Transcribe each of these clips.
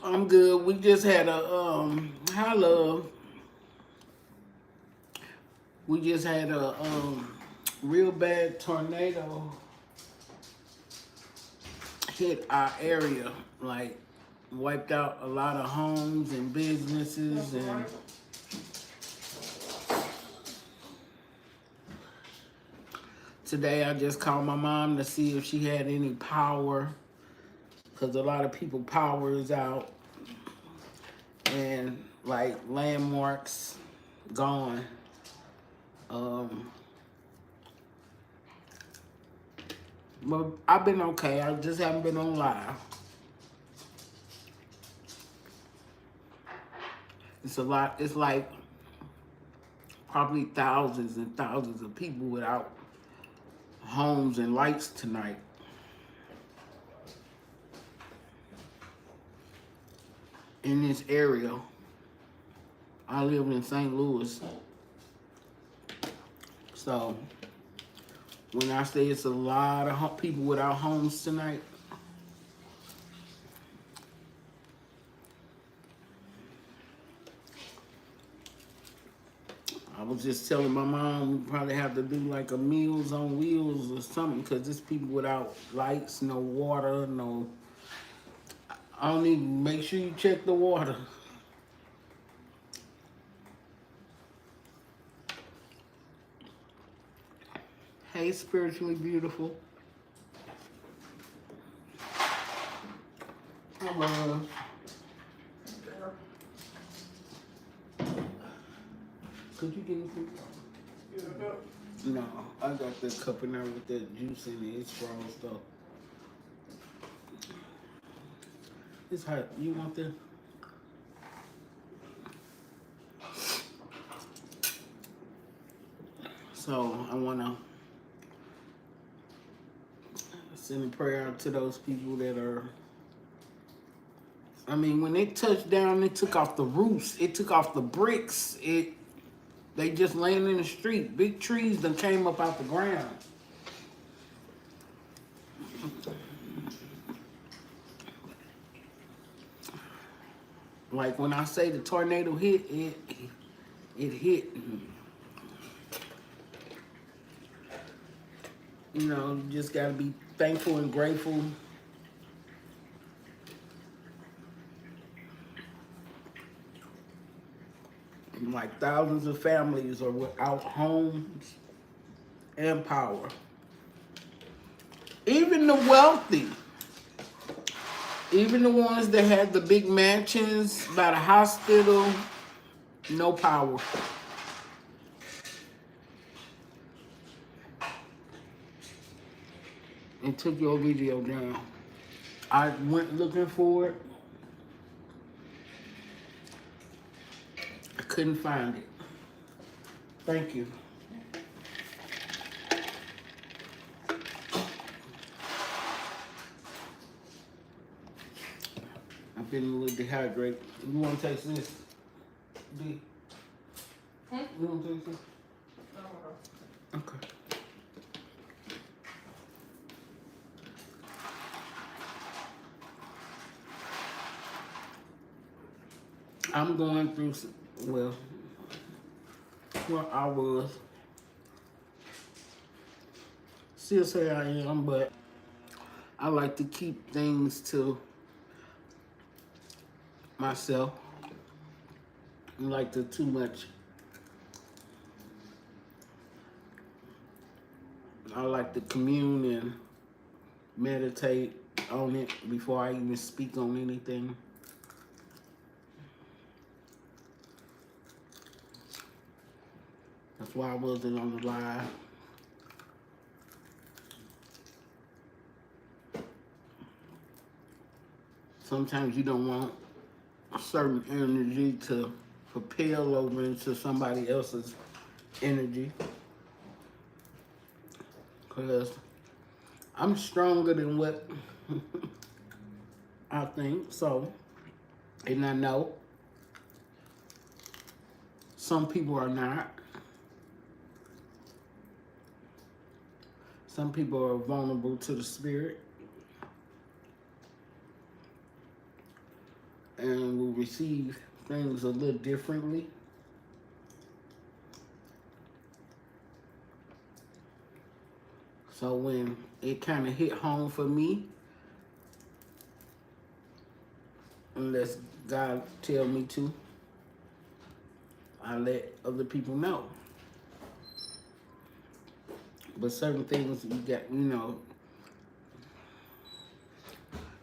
I'm good. We just had a hi love. We just had a real bad tornado hit our area. Like wiped out a lot of homes and businesses and today I just called my mom to see if she had any power because a lot of people power is out and like landmarks gone. Um, but I've been okay. I just haven't been on live. It's a lot. It's like probably thousands and thousands of people without homes and lights tonight in this area. I live in St. Louis. So when I say it's a lot of people without homes tonight, I was just telling my mom we probably have to do like a Meals on Wheels or something because there's people without lights, no water, no. I don't even make sure you check the water. Hey, spiritually beautiful. Hello. Could you give me some? No, I got the cup in there with that juice in it. It's strong stuff. It's hot. You want this? So I want to send a prayer out to those people that are. I mean, when they touched down, they took off the roofs. It took off the bricks. They just laying in the street. Big trees that came up out the ground. Like when I say the tornado hit, it hit. You know, you just gotta be thankful and grateful. Like thousands of families are without homes and power. Even the wealthy, even the ones that had the big mansions by the hospital, no power. And took your video down. I went looking for it. I couldn't find it. Thank you. I've been a little dehydrated. You want to taste this? B? You want to taste this? Okay. I'm going through, well, I was. Still say I am, but I like to keep things to myself. I like to too much. I like to commune and meditate on it before I even speak on anything. That's why I wasn't on the live. Sometimes you don't want a certain energy to propel over into somebody else's energy. Because I'm stronger than what I think, so, and I know some people are not. Some people are vulnerable to the spirit. and will receive things a little differently. So when it kind of hit home for me, unless God tell me to, I let other people know. But certain things you got,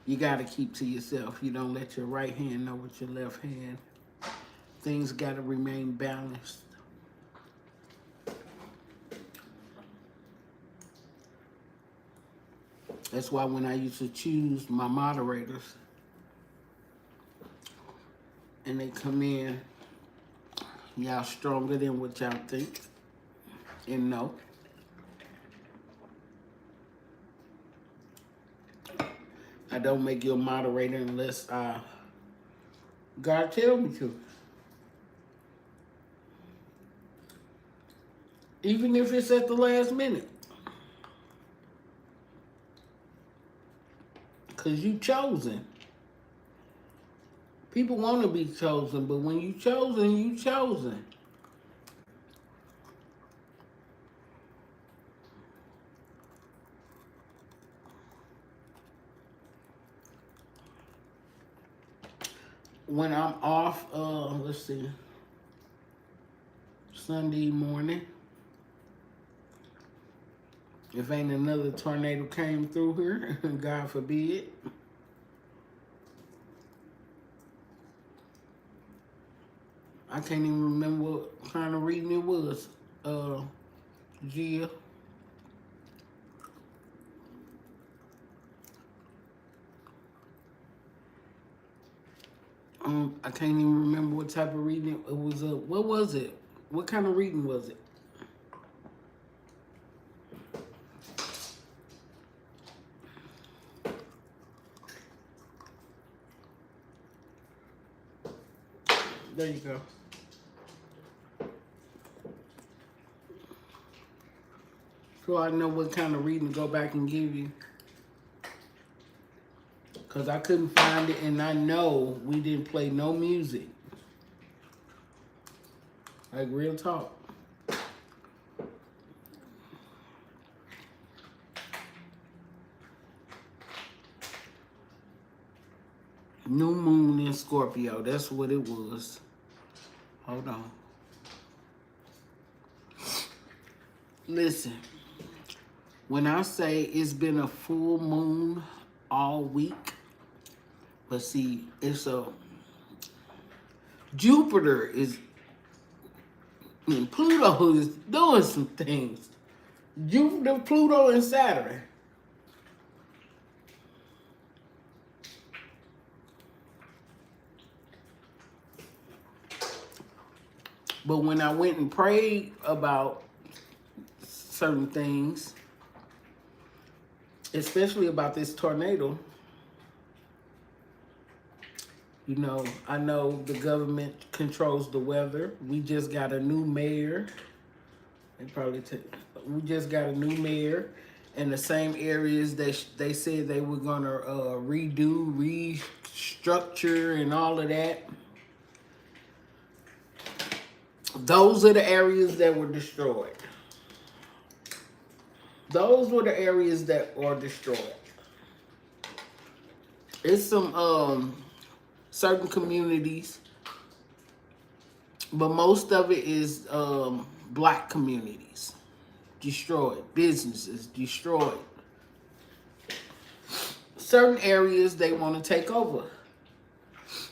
you got to keep to yourself. You don't let your right hand know what your left hand. Things got to remain balanced. That's why when I used to choose my moderators and they come in, y'all stronger than what y'all think and know. I don't make you a moderator unless God tell me to. Even if it's at the last minute. Because you chosen. People want to be chosen, but when you chosen, you chosen. When I'm off, let's see, Sunday morning, if ain't another tornado came through here, God forbid. I can't even remember what kind of reading it was, Gia. I can't even remember what type of reading it was. What was it? What kind of reading was it? There you go. So I know what kind of reading to go back and give you. Because I couldn't find it, and I know we didn't play no music. Like, real talk. New moon in Scorpio. That's what it was. Hold on. Listen. When I say it's been a full moon all week, but see, it's Jupiter is, Pluto is doing some things. Jupiter, Pluto, and Saturn. But when I went and prayed about certain things, especially about this tornado, I know the government controls the weather. We just got a new mayor. We just got a new mayor in the same areas that they said they were gonna redo, restructure, and all of that. Those are the areas that were destroyed. Those were the areas that are destroyed. It's some certain communities, but most of it is black communities destroyed, businesses destroyed. Certain areas they want to take over.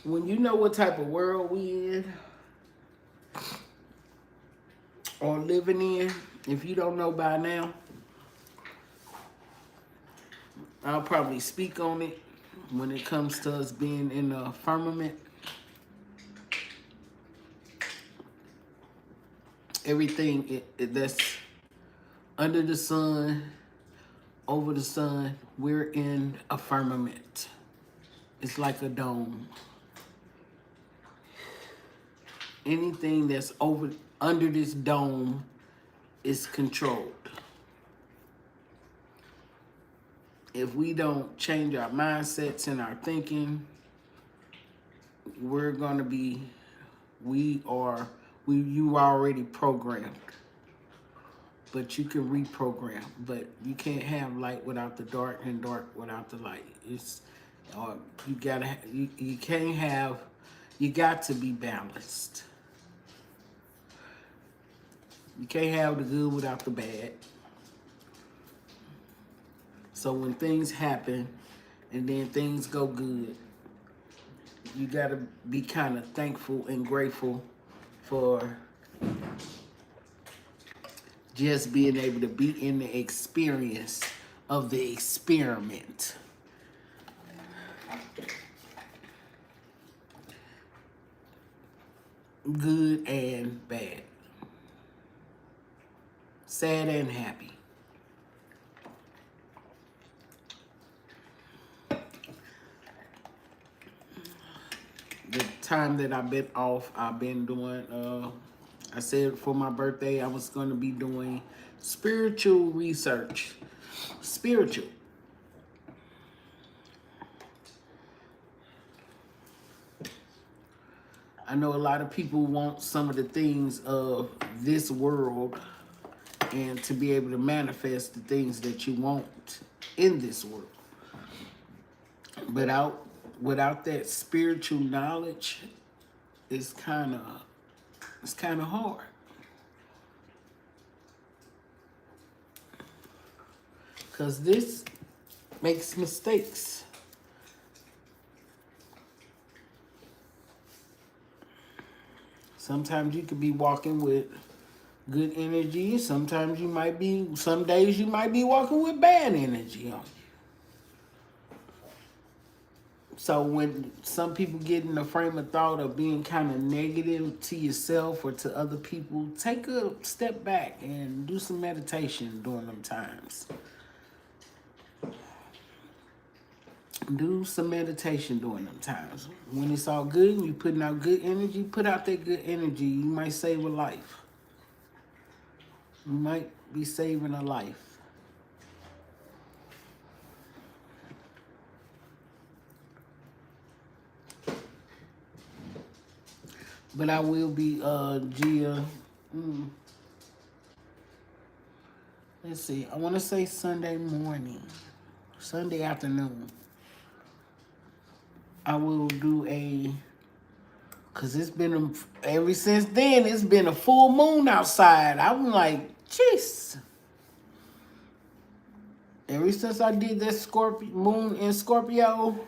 When you know what type of world we in or living in, if you don't know by now, I'll probably speak on it when it comes to us being in the firmament. Everything that's under the sun, over the sun, we're in a firmament. It's like a dome. Anything that's under this dome is controlled. If we don't change our mindsets and our thinking, we're gonna be, you already programmed, but you can reprogram. But you can't have light without the dark and dark without the light. It's, you gotta, you can't have, you got to be balanced. You can't have the good without the bad. So when things happen and then things go good, you gotta be kind of thankful and grateful for just being able to be in the experience of the experiment. Good and bad. Sad and happy. The time that I've been off, I've been doing, I said for my birthday, I was going to be doing spiritual research. Spiritual. I know a lot of people want some of the things of this world and to be able to manifest the things that you want in this world. But without that spiritual knowledge, it's kind of hard. Because this makes mistakes. Sometimes you could be walking with good energy. Sometimes some days you might be walking with bad energy on you. So when some people get in the frame of thought of being kind of negative to yourself or to other people, take a step back and do some meditation during them times. Do some meditation during them times. When it's all good and you're putting out good energy, put out that good energy. You might save a life. You might be saving a life. But I will be, Gia. Let's see. I want to say Sunday morning. Sunday afternoon. I will do because it's been, ever since then, it's been a full moon outside. I'm like, jeez. Ever since I did that moon in Scorpio,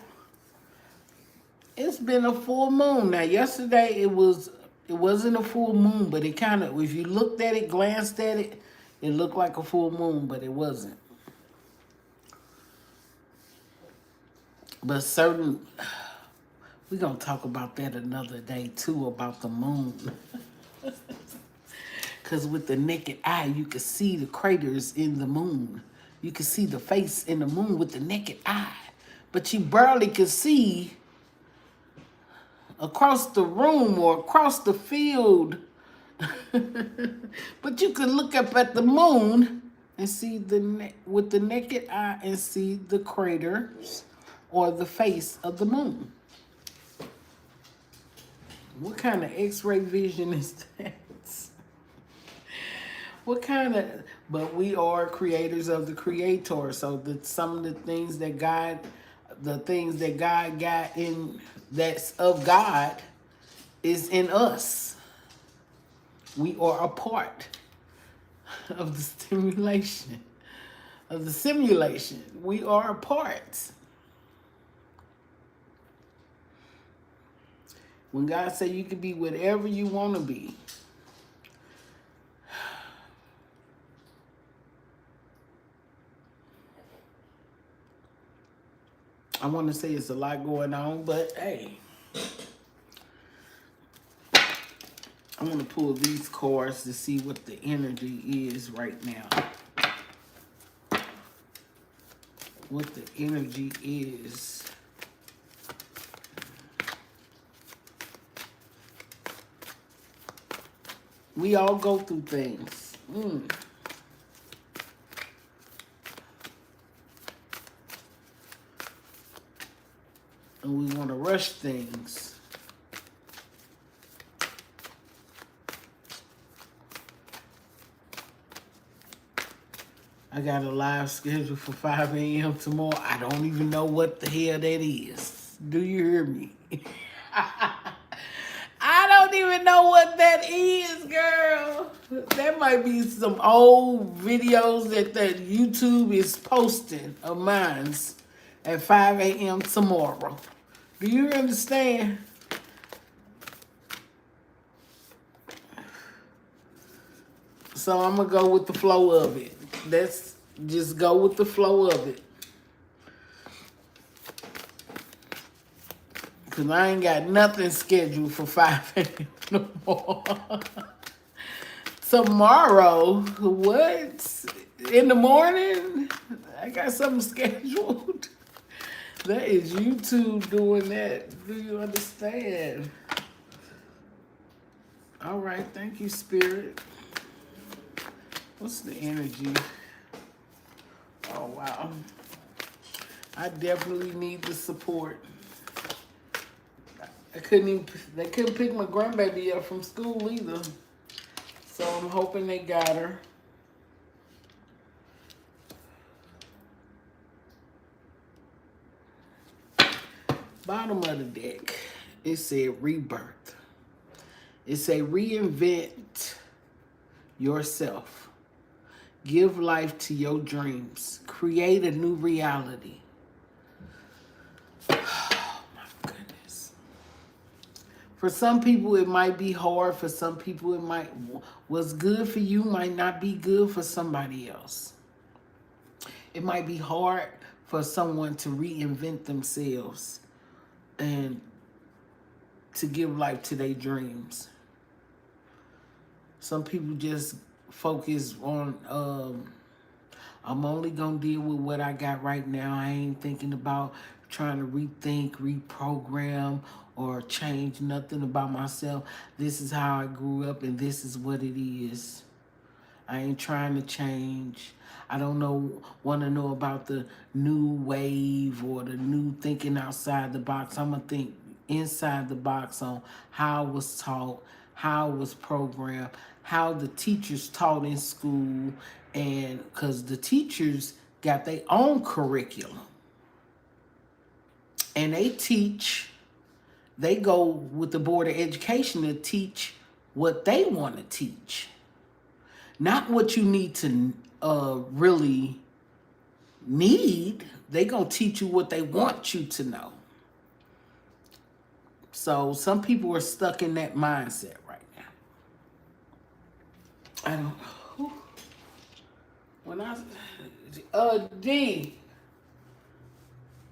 it's been a full moon. Now, yesterday it wasn't a full moon, but it kind of, if you looked at it, glanced at it, it looked like a full moon, but it wasn't. But we're going to talk about that another day, too, about the moon. Because with the naked eye, you can see the craters in the moon. You can see the face in the moon with the naked eye. But you barely can see across the room or across the field. But you can look up at the moon and see with the naked eye and see the craters or the face of the moon. What kind of X-ray vision is that? But we are creators of the Creator. So some of the things that God got in, that's of God, is in us. We are a part of the simulation. We are a part. When God said you can be whatever you want to be, I want to say it's a lot going on, but hey, I want to pull these cards to see what the energy is right now. What the energy is. We all go through things. And we want to rush things. I got a live schedule for 5 a.m. tomorrow. I don't even know what the hell that is. Do you hear me? I don't even know what that is, girl. That might be some old videos that YouTube is posting of mine at 5 a.m. tomorrow. Do you understand? So I'm going to go with the flow of it. Let's just go with the flow of it. Because I ain't got nothing scheduled for 5 a.m. no more. Tomorrow, what? In the morning? I got something scheduled. That is YouTube doing that. Do you understand? All right, thank you, Spirit. What's the energy? Oh, wow. I definitely need the support. They couldn't pick my grandbaby up from school either. So I'm hoping they got her. Bottom of the deck, it said rebirth. It said reinvent yourself. Give life to your dreams. Create a new reality. Oh my goodness. For some people, it might be hard. For some people, what's good for you might not be good for somebody else. It might be hard for someone to reinvent themselves and to give life to their dreams. Some people just focus on, I'm only going to deal with what I got right now. I ain't thinking about trying to rethink, reprogram, or change nothing about myself. This is how I grew up, and this is what it is. I ain't trying to change. I don't want to know about the new wave or the new thinking outside the box. I'm going to think inside the box on how it was taught, how it was programmed, how the teachers taught in school, and because the teachers got their own curriculum. And they go with the Board of Education to teach what they want to teach. Not what you need to really need. They gonna teach you what they want you to know. So some people are stuck in that mindset right now. I don't know. When D,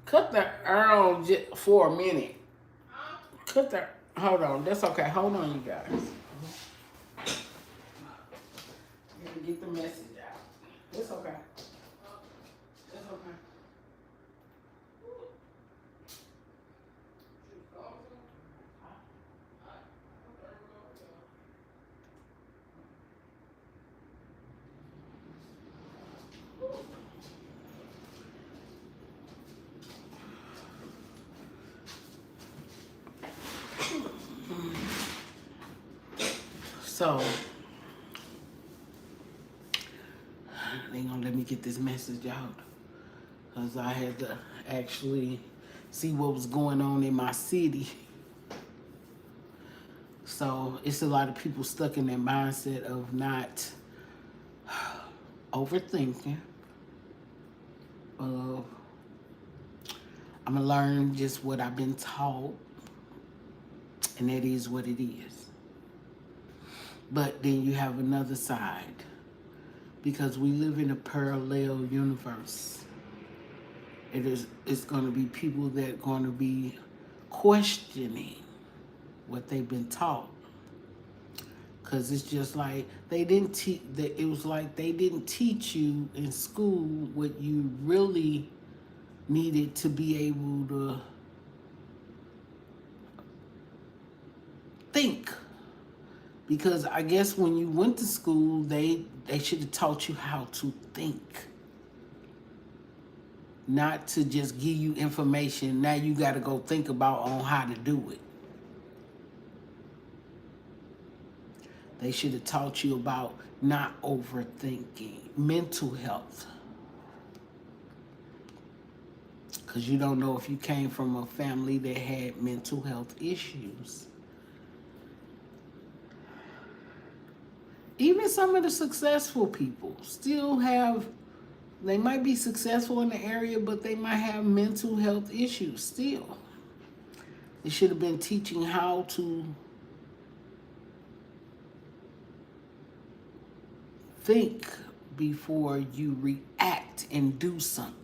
cut the arrow for a minute. Hold on, that's okay. Hold on, you guys. Get the message out. It's okay. It's okay. So, they gonna let me get this message out because I had to actually see what was going on in my city. So it's a lot of people stuck in that mindset of not overthinking. I'm gonna learn just what I've been taught, and that is what it is. But then you have another side, because we live in a parallel universe. It's going to be people that are going to be questioning what they've been taught, because it's just like they didn't teach. It was like they didn't teach you in school what you really needed to be able to think. Because I guess when you went to school, they should have taught you how to think. Not to just give you information. Now you got to go think about on how to do it. They should have taught you about not overthinking, mental health. because you don't know if you came from a family that had mental health issues. Even some of the successful people still have, they might be successful in the area, but they might have mental health issues still. They should have been teaching how to think before you react and do something.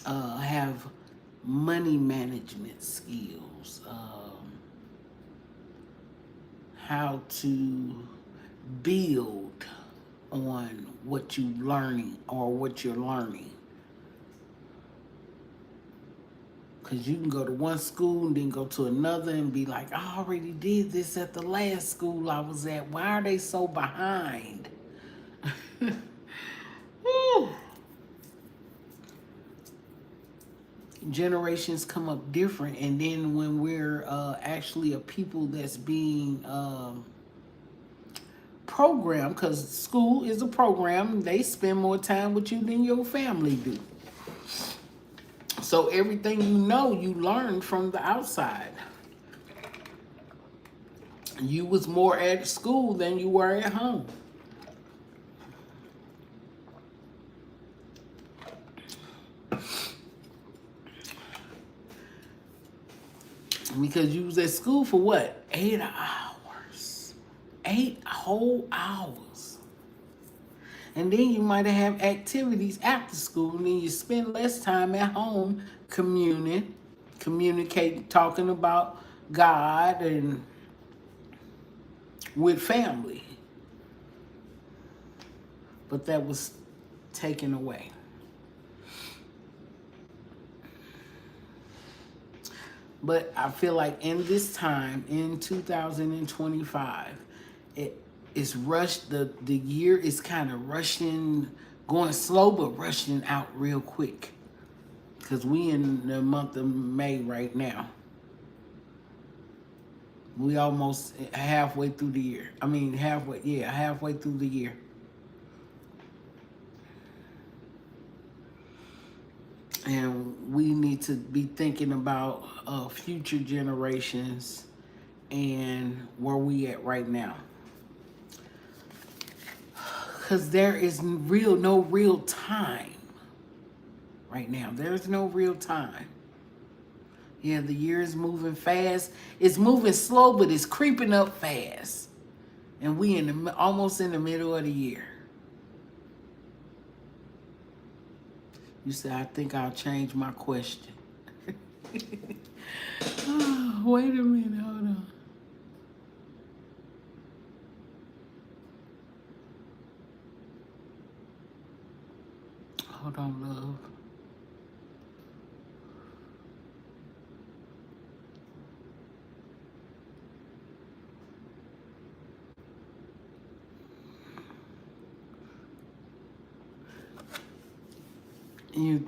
Have money management skills, how to build on what you learning or what you're learning. Because you can go to one school and then go to another and be like, I already did this at the last school I was at. Why are they so behind? Generations come up different, and then when we're actually a people that's being programmed, because school is a program, they spend more time with you than your family do. So everything you know, you learn from the outside. You was more at school than you were at home. Because you was at school for what? 8 hours. 8 whole hours. And then you might have activities after school, and then you spend less time at home communicating, talking about God and with family. But that was taken away. But I feel like in this time, in 2025, it's rushed. The year is kind of rushing, going slow, but rushing out real quick. Because we in the month of May right now. We almost halfway through the year. I mean, halfway through the year. And we need to be thinking about future generations and where we at right now. Because there is no real time right now. There's no real time. Yeah, the year is moving fast. It's moving slow, but it's creeping up fast. And we almost in the middle of the year. You said, I think I'll change my question. Oh, wait a minute, hold on. Hold on, love.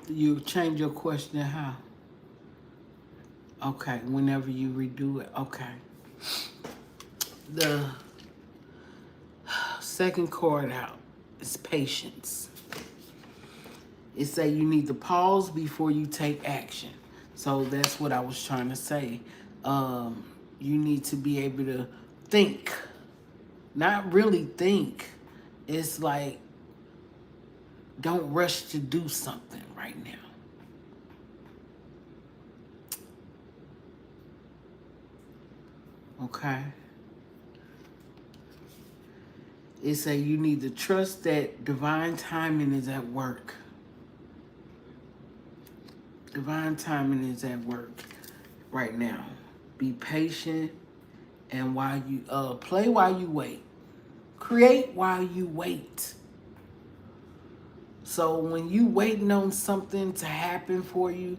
You change your question how? Okay, whenever you redo it. Okay. The second card out is patience. It say you need to pause before you take action. So that's what I was trying to say. You need to be able to think. Not really think. It's like, don't rush to do something right now. Okay? It say you need to trust that divine timing is at work. Divine timing is at work right now. Be patient, and while you play while you wait. Create while you wait. So when you waiting on something to happen for you,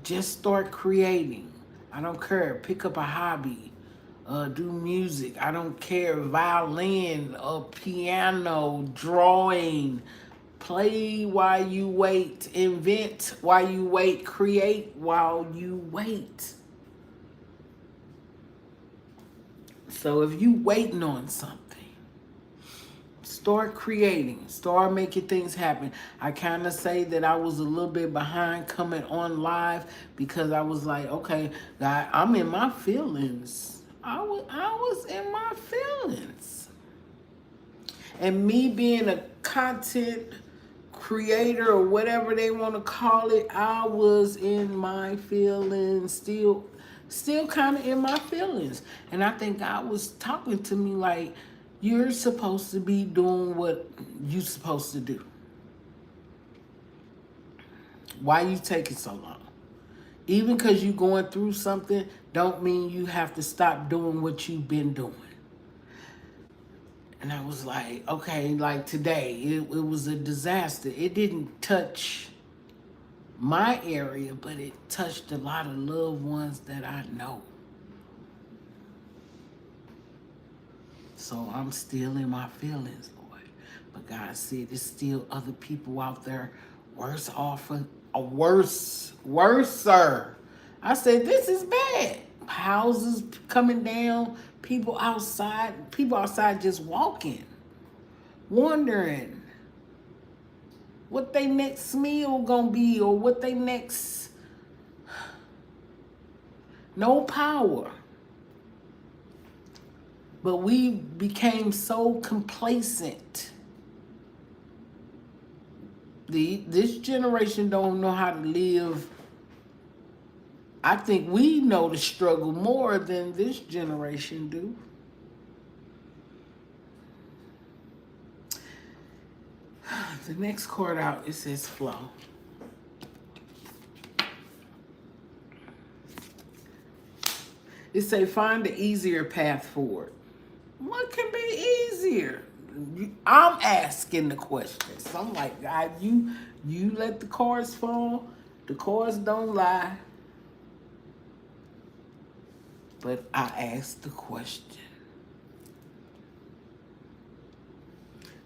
just start creating. I don't care. Pick up a hobby. Do music. I don't care. Violin, piano, drawing. Play while you wait. Invent while you wait. Create while you wait. So if you waiting on something, Start creating. Start making things happen. I kind of say that I was a little bit behind coming on live because I was like, okay, God, I'm in my feelings. I was in my feelings. And me being a content creator or whatever they want to call it, I was in my feelings, still kind of in my feelings. And I think God was talking to me like, you're supposed to be doing what you're supposed to do. Why you taking so long? Even because you're going through something don't mean you have to stop doing what you've been doing. And I was like, okay, like today, it was a disaster. It didn't touch my area, but it touched a lot of loved ones that I know. So I'm still in my feelings, Lord. But God said there's still other people out there worse off, worser. I said, this is bad. Houses coming down, people outside just walking, wondering what they next meal gonna be or what they next, no power. But we became so complacent. This generation don't know how to live. I think we know the struggle more than this generation do. The next card out, it says flow. It say find the easier path forward. What can be easier? I'm asking the questions. So I'm like, God, you let the cards fall. The cards don't lie. But I asked the question.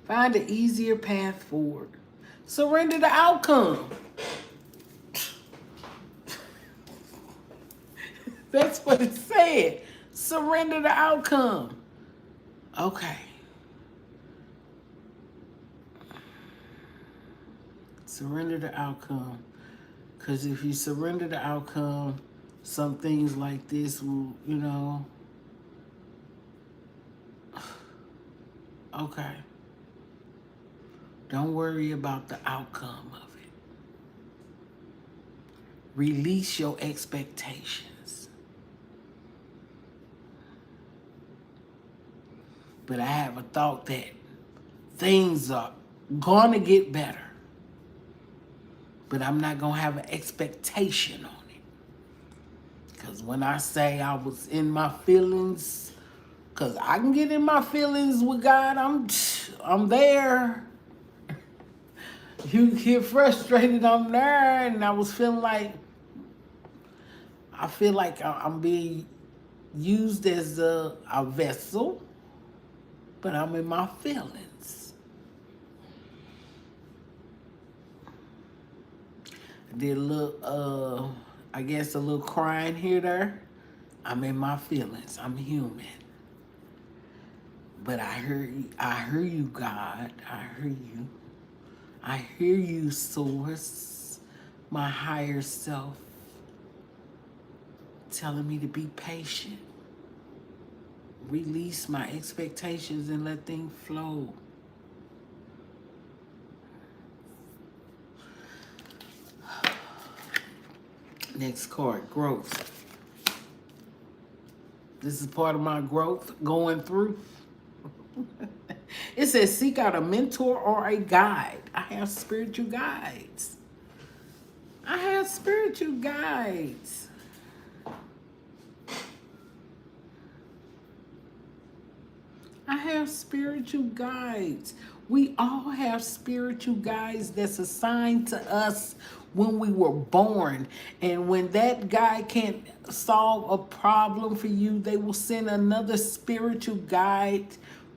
Find the easier path forward. Surrender the outcome. That's what it said. Surrender the outcome. Okay. Surrender the outcome. Because if you surrender the outcome, some things like this will, okay. Don't worry about the outcome of it. Release your expectations. But I have a thought that things are gonna get better. But I'm not gonna have an expectation on it. Because when I say I was in my feelings, because I can get in my feelings with God, I'm there. You get frustrated, I'm there, and I was feeling like, I feel like I'm being used as a vessel, but I'm in my feelings. I did a little, I guess a little crying here, there. I'm in my feelings. I'm human. But I hear you, God. I hear you. I hear you, Source, my higher self, telling me to be patient. Release my expectations and let things flow. Next card, growth. This is part of my growth going through. It says seek out a mentor or a guide. I have spiritual guides. I have spiritual guides. I have spiritual guides. We all have spiritual guides that's assigned to us when we were born. And when that guide can't solve a problem for you, they will send another spiritual guide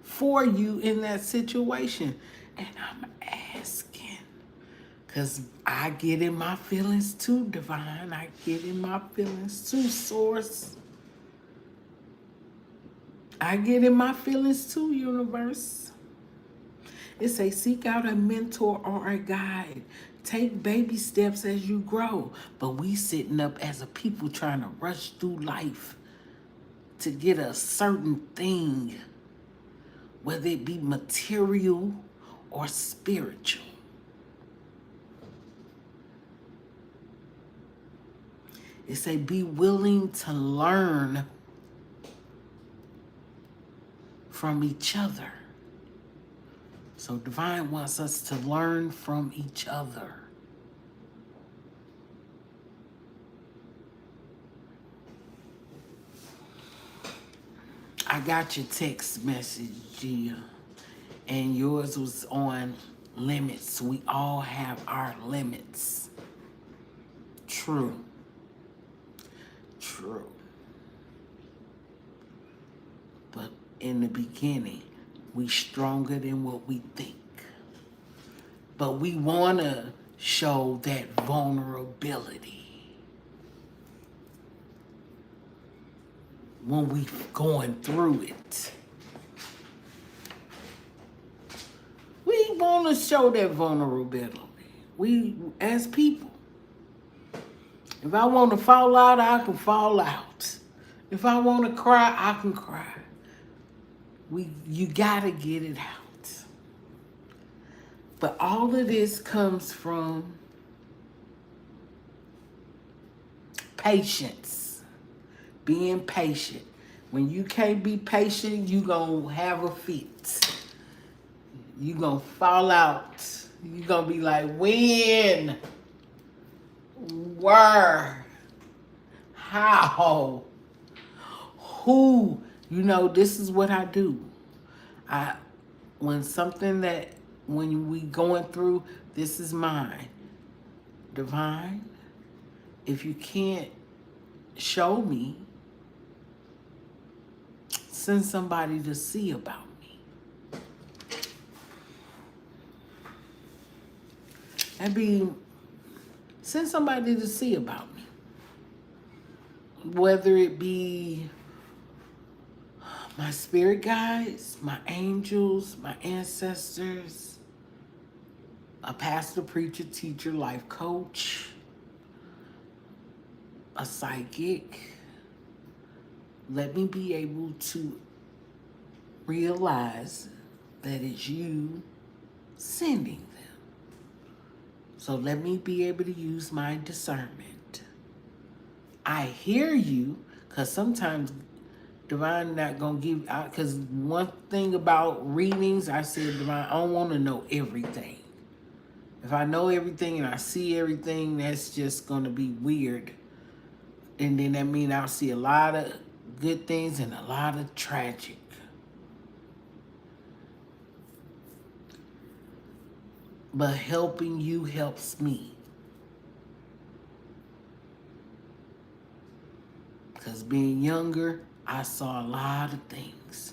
for you in that situation. And I'm asking, because I get in my feelings too, Divine. I get in my feelings too, Source. I get in my feelings too, Universe. It say seek out a mentor or a guide. Take baby steps as you grow. But we sitting up as a people trying to rush through life to get a certain thing, whether it be material or spiritual. It say be willing to learn from each other. So Divine wants us to learn from each other. I got your text message, Gia, and yours was on limits. We all have our limits. True. True. But in the beginning, we stronger than what we think. But we want to show that vulnerability when we going through it. We want to show that vulnerability. We, as people, if I want to fall out, I can fall out. If I want to cry, I can cry. You gotta get it out. But all of this comes from patience. Being patient. When you can't be patient, you gonna have a fit. You gonna fall out. You gonna be like, when? Where? How? Who? You know, this is what I do. When we going through, this is mine. Divine, if you can't show me, send somebody to see about me. Send somebody to see about me. Whether it be my spirit guides, my angels, my ancestors, a pastor, preacher, teacher, life coach, a psychic. Let me be able to realize that it's you sending them. So let me be able to use my discernment. I hear you, because sometimes Divine not going to give out, because one thing about readings, I said, Divine, I don't want to know everything. If I know everything and I see everything, that's just going to be weird. And then that means I'll see a lot of good things and a lot of tragic. But helping you helps me. Because being younger, I saw a lot of things.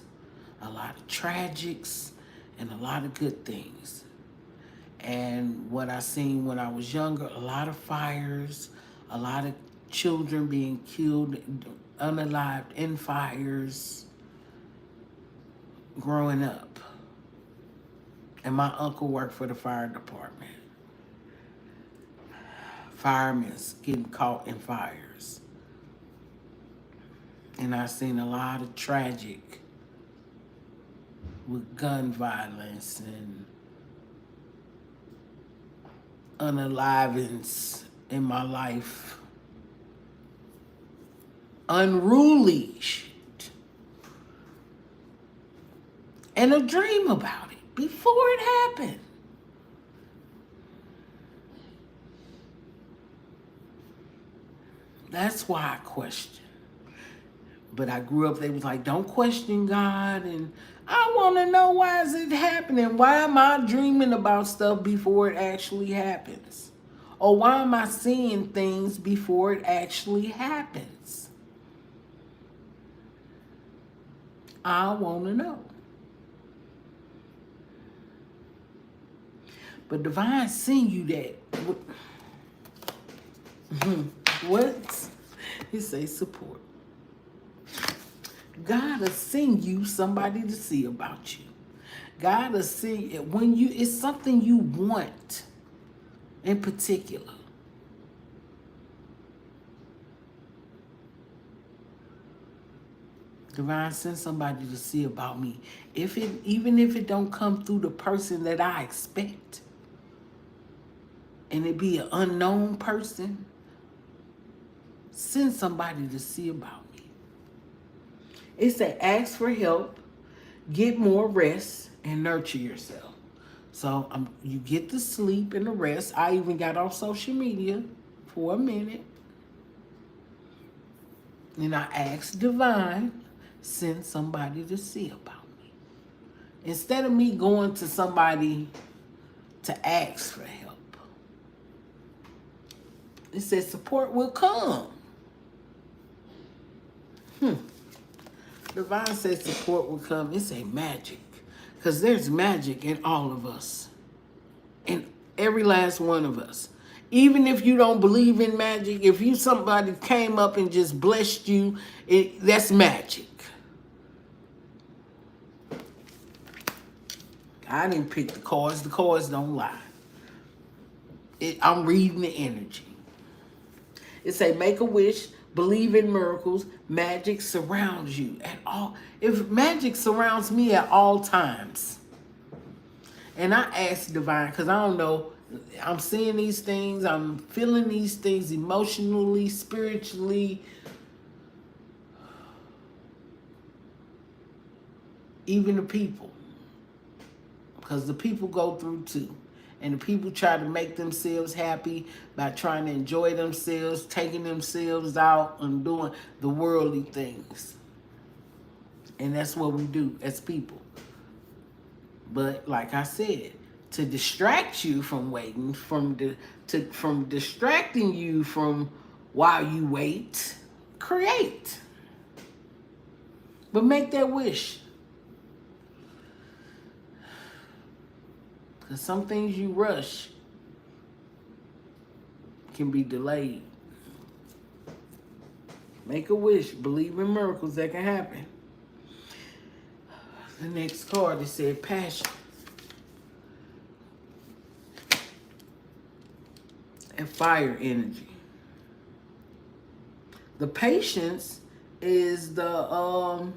A lot of tragics and a lot of good things. And what I seen when I was younger, a lot of fires, a lot of children being killed, unalived in fires, growing up. And my uncle worked for the fire department. Firemen getting caught in fires. And I seen a lot of tragic with gun violence and unalivings in my life. Unruly shit. And a dream about it before it happened. That's why I question. But I grew up, they was like, don't question God. And I want to know, why is it happening? Why am I dreaming about stuff before it actually happens? Or why am I seeing things before it actually happens? I want to know. But Divine seen you that. What? He say support. God will send you somebody to see about you. God will see it when it's something you want in particular. Divine, send somebody to see about me. Even if it don't come through the person that I expect, and it be an unknown person, send somebody to see about me. It say ask for help, get more rest, and nurture yourself. So you get the sleep and the rest. I even got off social media for a minute. And I asked Divine, send somebody to see about me. Instead of me going to somebody to ask for help, it says support will come. Divine says support will come. It's a magic. Because there's magic in all of us. In every last one of us. Even if you don't believe in magic, if somebody came up and just blessed you, that's magic. I didn't pick the cards. The cards don't lie. I'm reading the energy. It say make a wish, believe in miracles, magic surrounds you at all. If magic surrounds me at all times. And I asked Divine, because I don't know, I'm seeing these things, I'm feeling these things emotionally, spiritually, even the people. Because the people go through too. And the people try to make themselves happy by trying to enjoy themselves, taking themselves out and doing the worldly things. And that's what we do as people. But like I said, to distract you from waiting, from distracting you from while you wait, create. But make that wish. Because some things you rush can be delayed. Make a wish. Believe in miracles that can happen. The next card, it said passion. And fire energy. The patience is the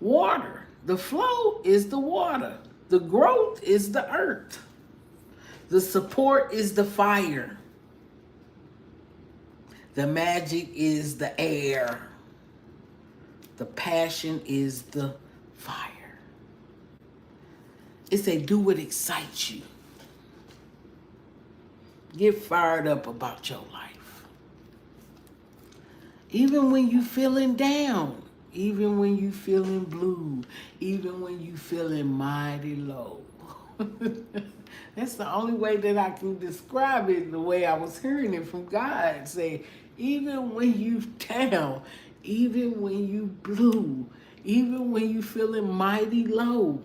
water. The flow is the water. The growth is the earth. The support is the fire. The magic is the air. The passion is the fire. It say do what excites you. Get fired up about your life. Even when you feeling down. Even when you feeling blue, even when you feeling mighty low. That's the only way that I can describe it, the way I was hearing it from God. Say, even when you down, even when you blue, even when you feeling mighty low,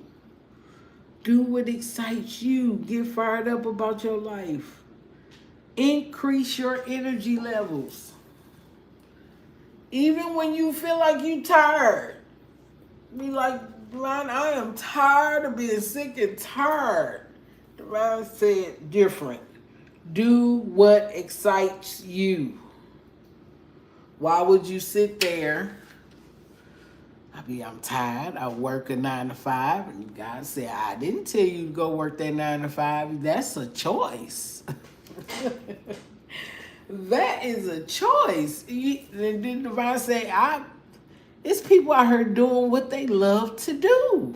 do what excites you. Get fired up about your life. Increase your energy levels. Even when you feel like you tired, be like, man, I am tired of being sick and tired. Divine said different. Do what excites you. Why would you sit there? I'm tired. I work a 9 to 5. And God said, I didn't tell you to go work that 9 to 5. That's a choice. That is a choice. And then Divine say, it's people out here doing what they love to do.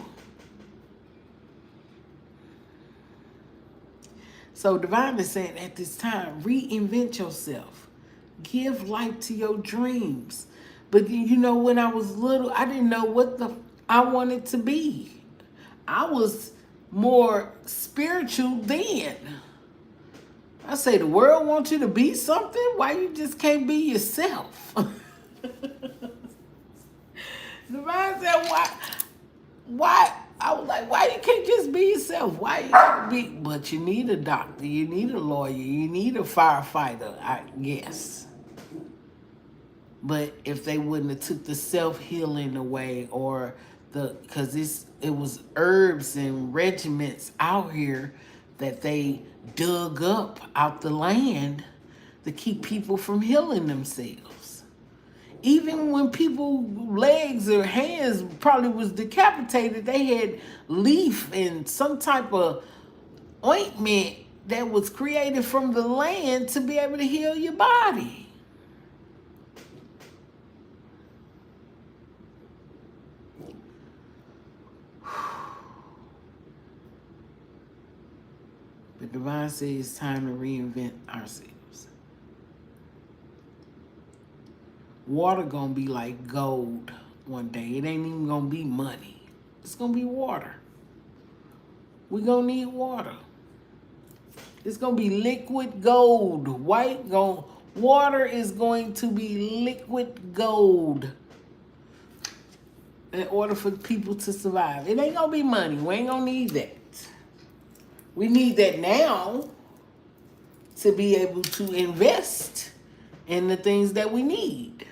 So Divine is saying at this time, reinvent yourself. Give life to your dreams. But you know, when I was little, I didn't know what I wanted to be. I was more spiritual then. I say the world wants you to be something. Why you just can't be yourself? Divine said, why? I was like, why you can't just be yourself? Why you gotta be? But you need a doctor, you need a lawyer, you need a firefighter, I guess. But if they wouldn't have took the self-healing away, or because it was herbs and regiments out here that they dug up out the land to keep people from healing themselves. Even when people legs or hands probably was decapitated, they had leaf and some type of ointment that was created from the land to be able to heal your body. But Divine says it's time to reinvent ourselves. Water gonna be like gold one day. It ain't even gonna be money. It's gonna be water. We gonna need water. It's gonna be liquid gold. Water is going to be liquid gold in order for people to survive. It ain't gonna be money. We ain't gonna need that. We need that now to be able to invest in the things that we need.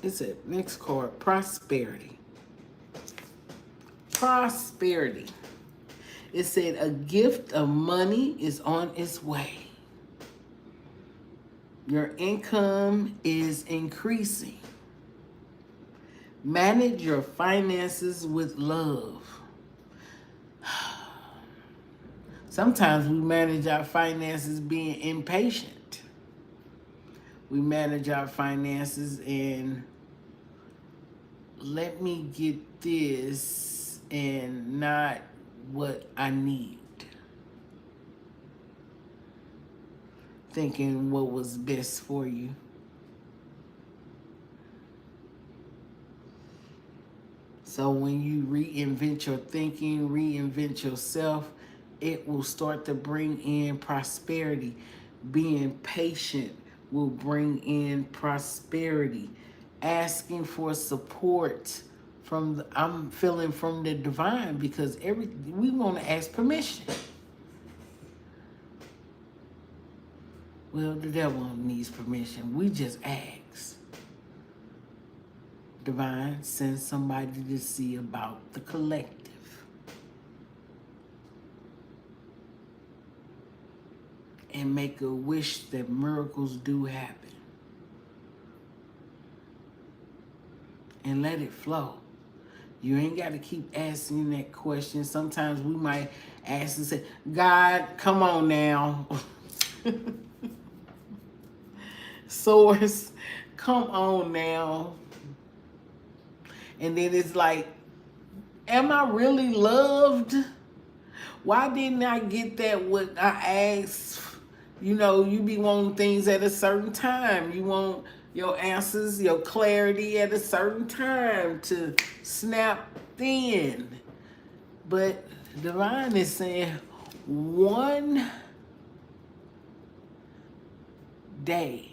It's a next card, prosperity. Prosperity. It said a gift of money is on its way. Your income is increasing. Manage your finances with love. Sometimes we manage our finances being impatient. We manage our finances and let me get this and not what I need. Thinking what was best for you. So when you reinvent your thinking, reinvent yourself, it will start to bring in prosperity. Being patient will bring in prosperity. Asking for support I'm feeling from the divine, because we want to ask permission. Well, the devil needs permission. We just ask. Divine, send somebody to see about the collective. And make a wish that miracles do happen. And let it flow. You ain't got to keep asking that question. Sometimes we might ask and say, God, come on now. Source, come on now. And then it's like, am I really loved? Why didn't I get that what I asked? You know, you be wanting things at a certain time. You want your answers, your clarity at a certain time to snap in. But Divine is saying one day,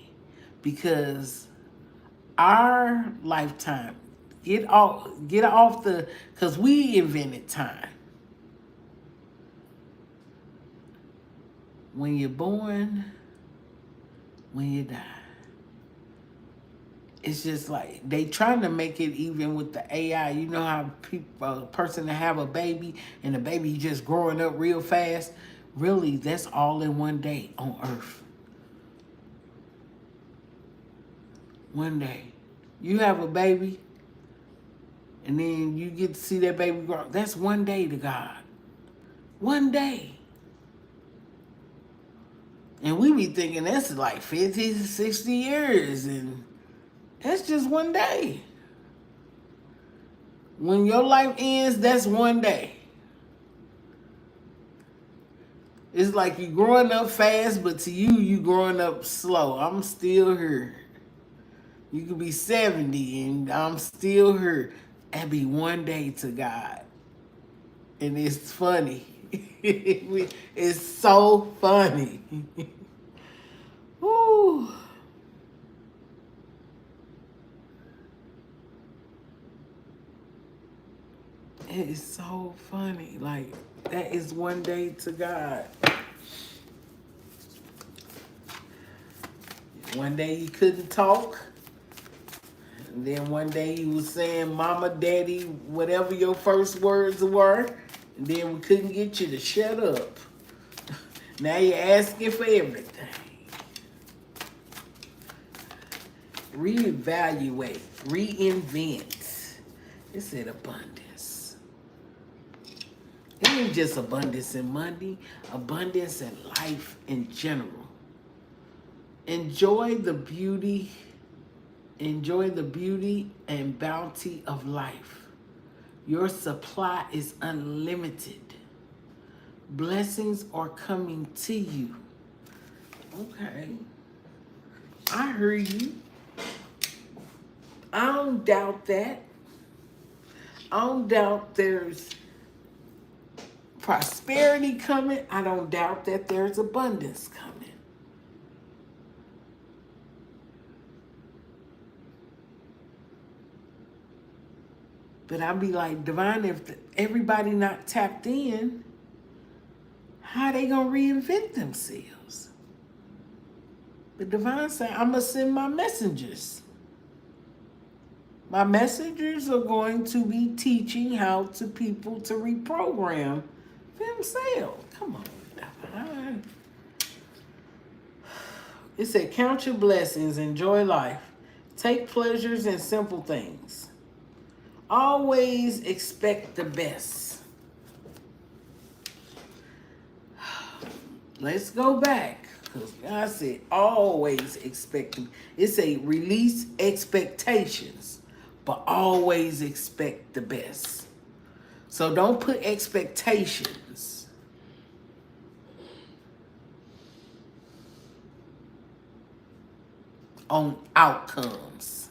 because our lifetime, get off the, because we invented time. When you're born, when you die. It's just like they trying to make it even with the AI. You know how a person to have a baby and the baby just growing up real fast? Really, that's all in one day on Earth. One day. You have a baby and then you get to see that baby grow. That's one day to God. One day. And we be thinking that's like 50, 60 years, and that's just one day. When your life ends, that's one day. It's like you growing up fast, but to you growing up slow. I'm still here. You could be 70 and I'm still here. That'd be one day to God. And it's funny. It's so funny. Woo. It is so funny. Like, that is one day to God. One day you couldn't talk. And then one day you was saying mama, daddy, whatever your first words were. And then we couldn't get you to shut up. Now you're asking for everything. Reevaluate, reinvent. It said abundance. It ain't just abundance in money, abundance in life in general. Enjoy the beauty and bounty of life. Your supply is unlimited. Blessings are coming to you. Okay. I heard you. I don't doubt that. I don't doubt there's prosperity coming. I don't doubt that there's abundance coming. But I'd be like, Divine, if everybody not tapped in, how they gonna reinvent themselves? But Divine said, I'm gonna send my messengers. My messengers are going to be teaching how to people to reprogram themselves. Come on, Divine. It said, count your blessings, enjoy life. Take pleasures in simple things. Always expect the best. Let's go back. Because God said, always expect them. It said, release expectations, but always expect the best. So don't put expectations on outcomes,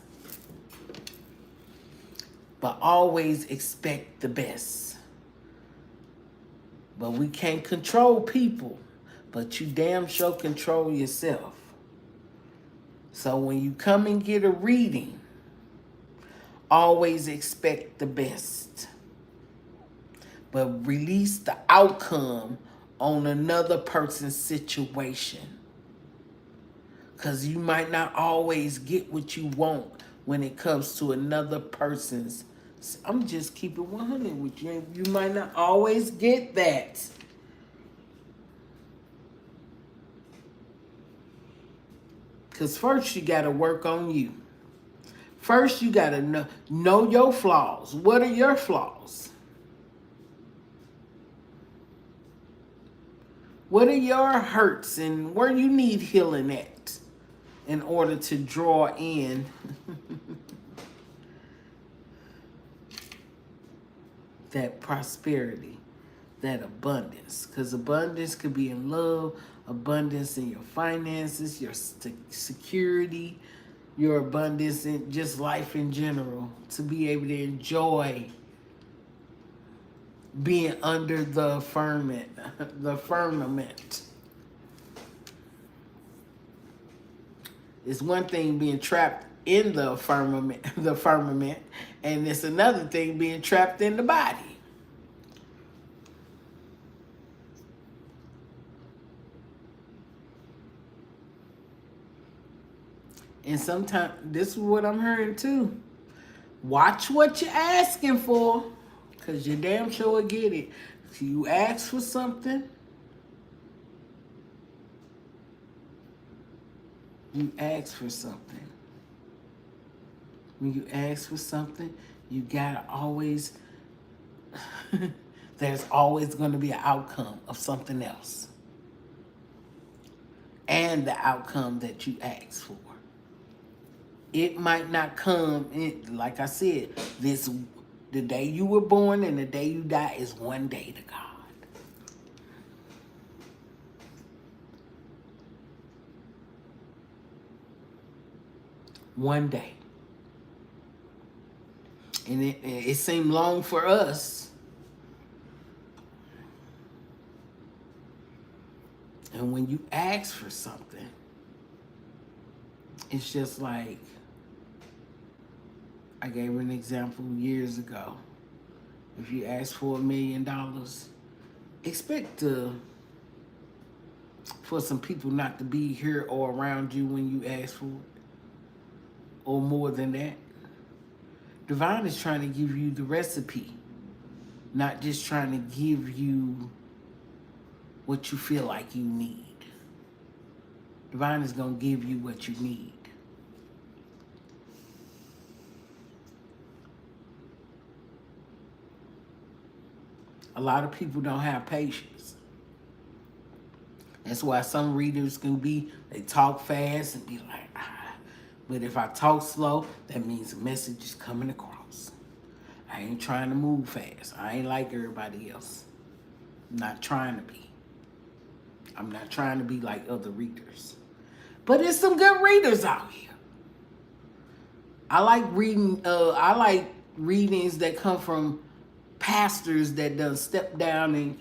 but always expect the best. But we can't control people, but you damn sure control yourself. So when you come and get a reading, always expect the best, but release the outcome on another person's situation. Because you might not always get what you want when it comes to another person's. I'm just keeping 100 with you. You might not always get that. Because first you got to work on you. First you got to know your flaws. What are your flaws? What are your hurts and where you need healing at in order to draw in that prosperity, that abundance? Because abundance could be in love, abundance in your finances, your security, your abundance in just life in general, to be able to enjoy being under the firmament. It's one thing being trapped in the firmament, and it's another thing being trapped in the body. And sometimes, this is what I'm hearing too. Watch what you're asking for, because you damn sure will get it. If you ask for something, you ask for something. When you ask for something, you gotta always, there's always gonna be an outcome of something else. And the outcome that you asked for. It might not come, like I said, the day you were born and the day you die is one day to God. One day. And it seemed long for us. And when you ask for something, it's just like, I gave an example years ago. If you ask for $1 million, expect to for some people not to be here or around you when you ask for it, or more than that. Divine is trying to give you the recipe, not just trying to give you what you feel like you need. Divine is going to give you what you need. A lot of people don't have patience. That's why some readers they talk fast and be like, ah. But if I talk slow, that means the message is coming across. I ain't trying to move fast. I ain't like everybody else. I'm not trying to be. I'm not trying to be like other readers. But there's some good readers out here. I like readings that come from pastors that done step down and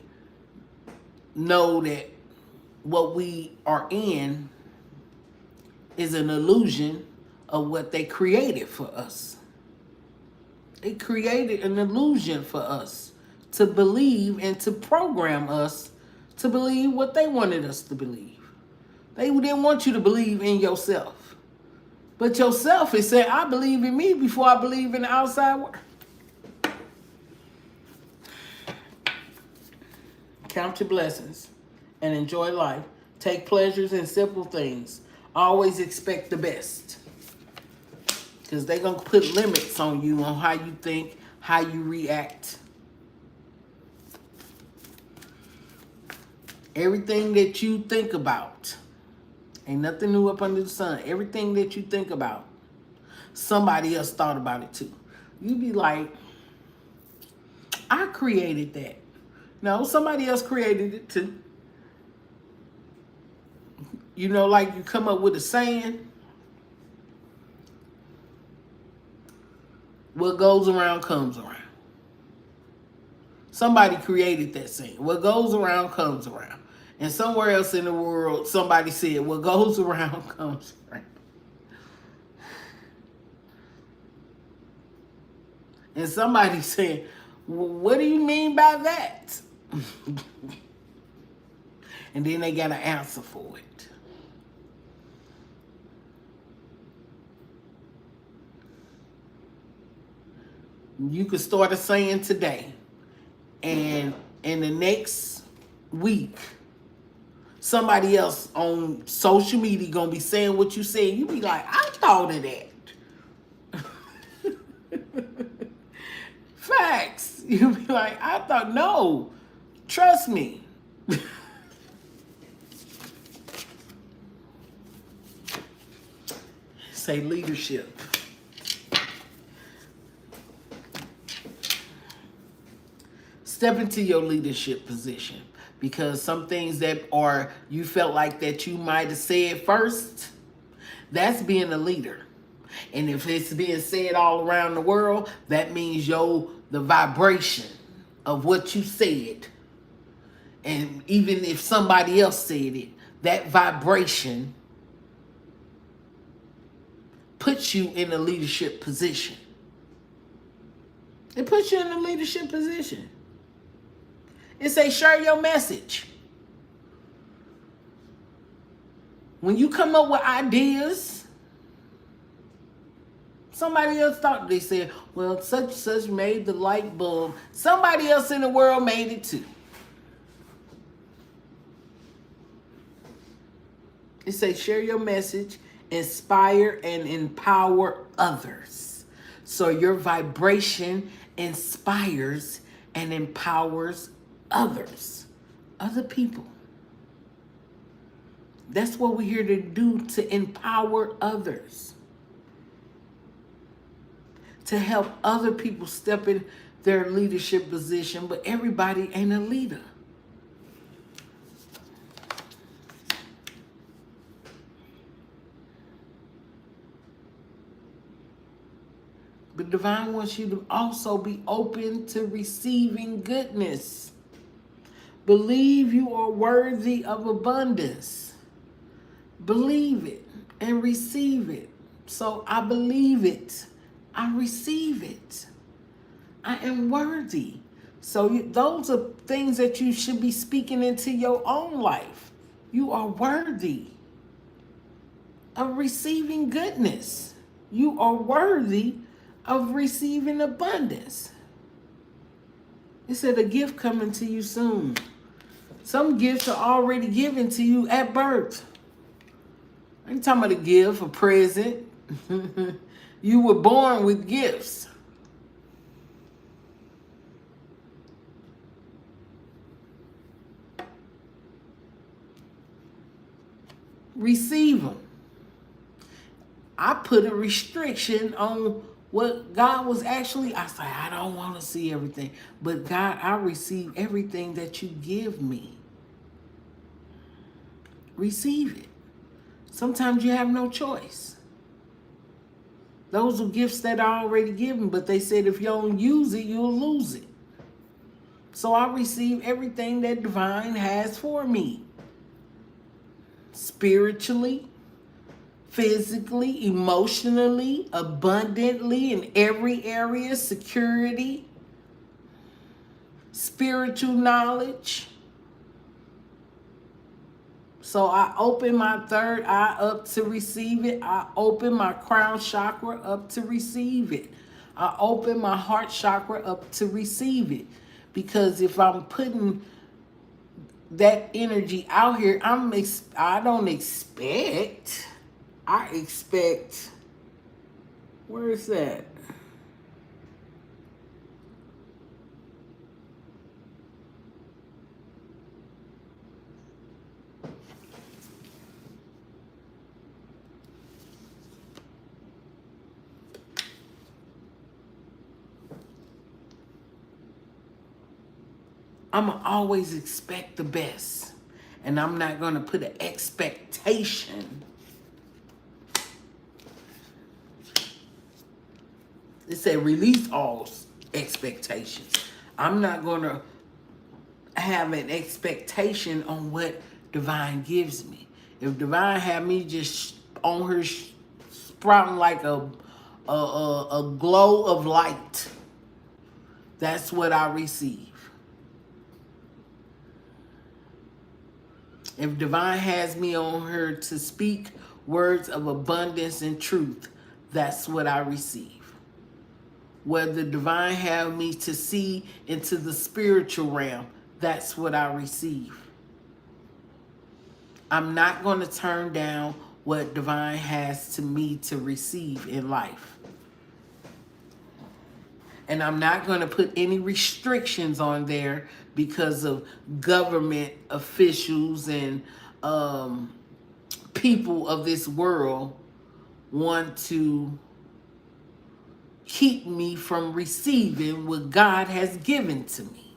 know that what we are in is an illusion of what they created for us. They created an illusion for us to believe and to program us to believe what they wanted us to believe. They didn't want you to believe in yourself. But yourself is saying, I believe in me before I believe in the outside world. Count your blessings and enjoy life. Take pleasures in simple things. Always expect the best. Because they're going to put limits on you on how you think, how you react. Everything that you think about, ain't nothing new up under the sun. Everything that you think about, somebody else thought about it too. You be like, I created that. No, somebody else created it too. You know, like you come up with a saying, what goes around comes around. Somebody created that saying. What goes around comes around. And somewhere else in the world, somebody said, what goes around comes around. And somebody said, what do you mean by that? And then they got an answer for it. You could start a saying today, and in the next week, somebody else on social media gonna be saying what you said. You be like, I thought of that. Facts. You be like, I thought, no, trust me. Say leadership. Step into your leadership position, because some things that you felt like that you might have said first, that's being a leader. And if it's being said all around the world, that means the vibration of what you said. And even if somebody else said it, that vibration puts you in a leadership position. It puts you in a leadership position. It say, share your message. When you come up with ideas, somebody else thought, they said, well, such and such made the light bulb. Somebody else in the world made it too. It say, share your message, inspire and empower others. So your vibration inspires and empowers others, other people. That's what we're here to do, to empower others, to help other people step in their leadership position, but everybody ain't a leader. But Divine wants you to also be open to receiving goodness. Believe you are worthy of abundance. Believe it and receive it. So I believe it. I receive it. I am worthy. So those are things that you should be speaking into your own life. You are worthy of receiving goodness. You are worthy of receiving abundance. It said a gift coming to you soon. Some gifts are already given to you at birth. I ain't talking about a gift, a present. You were born with gifts. Receive them. I put a restriction on what God was actually. I said, I don't want to see everything. But God, I receive everything that you give me. Receive it. Sometimes you have no choice. Those are gifts that are already given, but they said if you don't use it, you'll lose it. So I receive everything that divine has for me. Spiritually, physically, emotionally, abundantly, in every area, security, spiritual knowledge. So I open my third eye up to receive it. I open my crown chakra up to receive it. I open my heart chakra up to receive it. Because if I'm putting that energy out here, I don't expect. I expect. Where is that? I'm going to always expect the best. And I'm not going to put an expectation. It said release all expectations. I'm not going to have an expectation on what divine gives me. If divine have me just on her sprouting like a glow of light, that's what I receive. If divine has me on her to speak words of abundance and truth, that's what I receive. Whether divine have me to see into the spiritual realm, that's what I receive. I'm not going to turn down what divine has to me to receive in life. And I'm not going to put any restrictions on there because of government officials and people of this world want to keep me from receiving what God has given to me.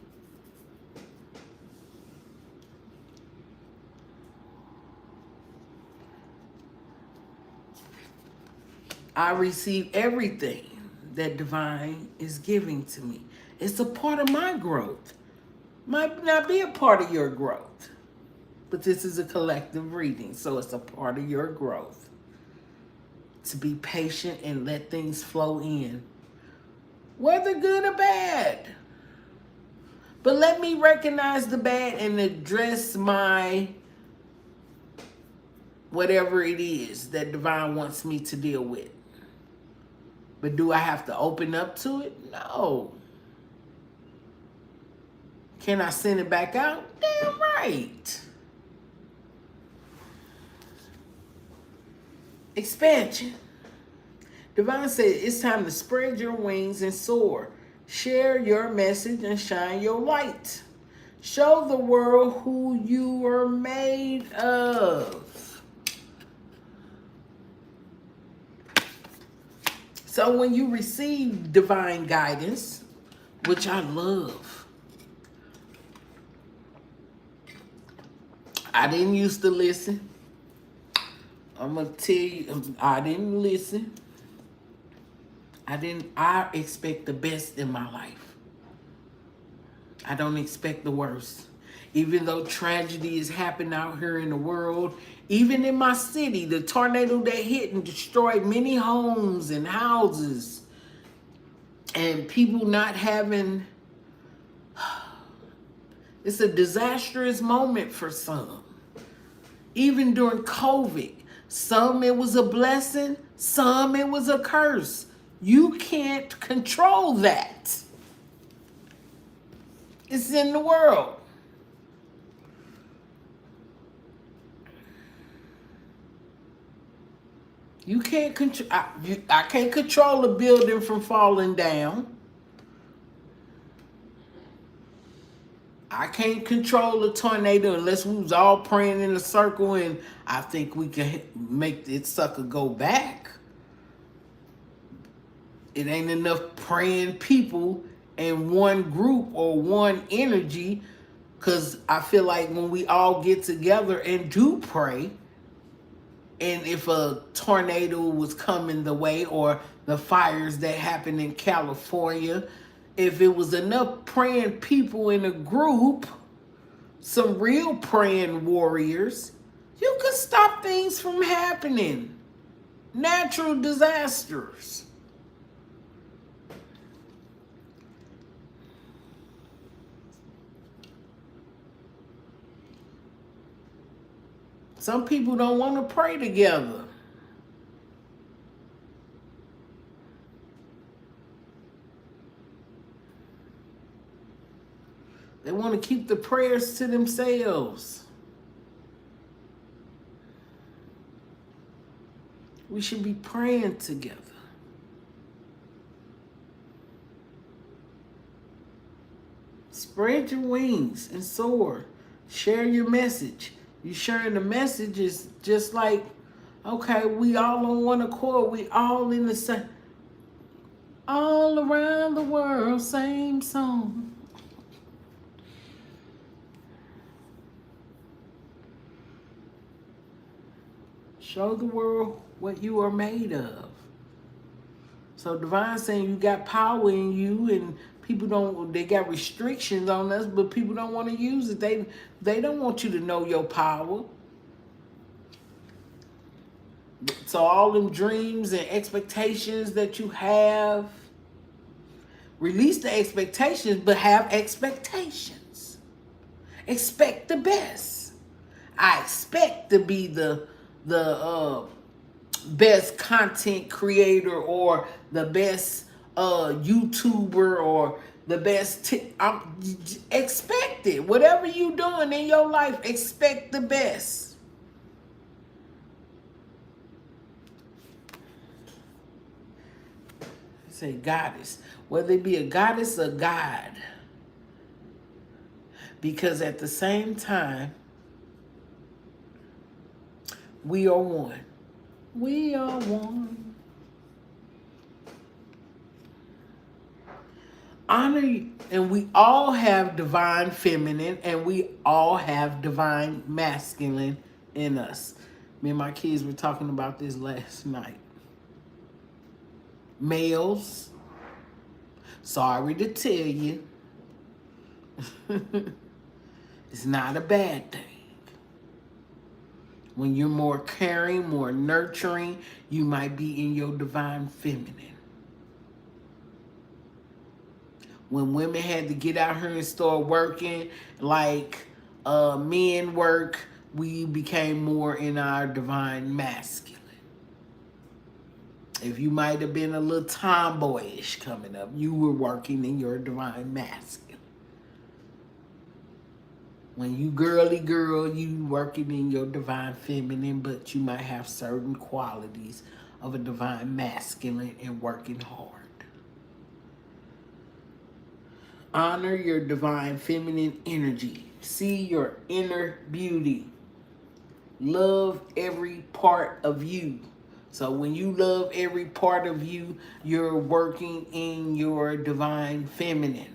I receive everything that divine is giving to me. It's a part of my growth. Might not be a part of your growth, but this is a collective reading, so it's a part of your growth. To be patient and let things flow in, whether good or bad. But let me recognize the bad and address my whatever it is that divine wants me to deal with. But do I have to open up to it? No. Can I send it back out? Damn right. Expansion. Divine said it's time to spread your wings and soar. Share your message and shine your light. Show the world who you are made of. So when you receive divine guidance, which I love, I didn't used to listen. I'm going to tell you, I didn't listen. I expect the best in my life. I don't expect the worst. Even though tragedy is happening out here in the world, even in my city, the tornado that hit and destroyed many homes and houses, and people not having, it's a disastrous moment for some. Even during COVID, some it was a blessing, some it was a curse. You can't control that. It's in the world. You can't control. I can't control a building from falling down. I can't control a tornado unless we was all praying in a circle, and I think we can make it sucker go back. It ain't enough praying people in one group or one energy, because I feel like when we all get together and do pray, and if a tornado was coming the way, or the fires that happened in California, if it was enough praying people in a group, some real praying warriors, you could stop things from happening. Natural disasters. Some people don't want to pray together. They want to keep the prayers to themselves. We should be praying together. Spread your wings and soar. Share your message. You sharing the message is just like, okay, we all on one accord. We all in the same, all around the world, same song. Show the world what you are made of. So Divine saying you got power in you, and people don't, they got restrictions on us, but people don't want to use it. They don't want you to know your power. So all them dreams and expectations that you have, release the expectations, but have expectations. Expect the best. I expect to be the best content creator, or the best YouTuber, or the best expect it. Whatever you doing in your life, expect the best. Say goddess, whether it be a goddess or God, because at the same time, we are one. We are one. Honor, and we all have divine feminine, and we all have divine masculine in us. Me and my kids were talking about this last night. Males, sorry to tell you, it's not a bad thing. When you're more caring, more nurturing, you might be in your divine feminine. When women had to get out here and start working like men work, we became more in our divine masculine. If you might have been a little tomboyish coming up, you were working in your divine masculine. When you girly girl, you working in your divine feminine, but you might have certain qualities of a divine masculine and working hard. Honor your divine feminine energy. See your inner beauty. Love every part of you. So when you love every part of you, you're working in your divine feminine.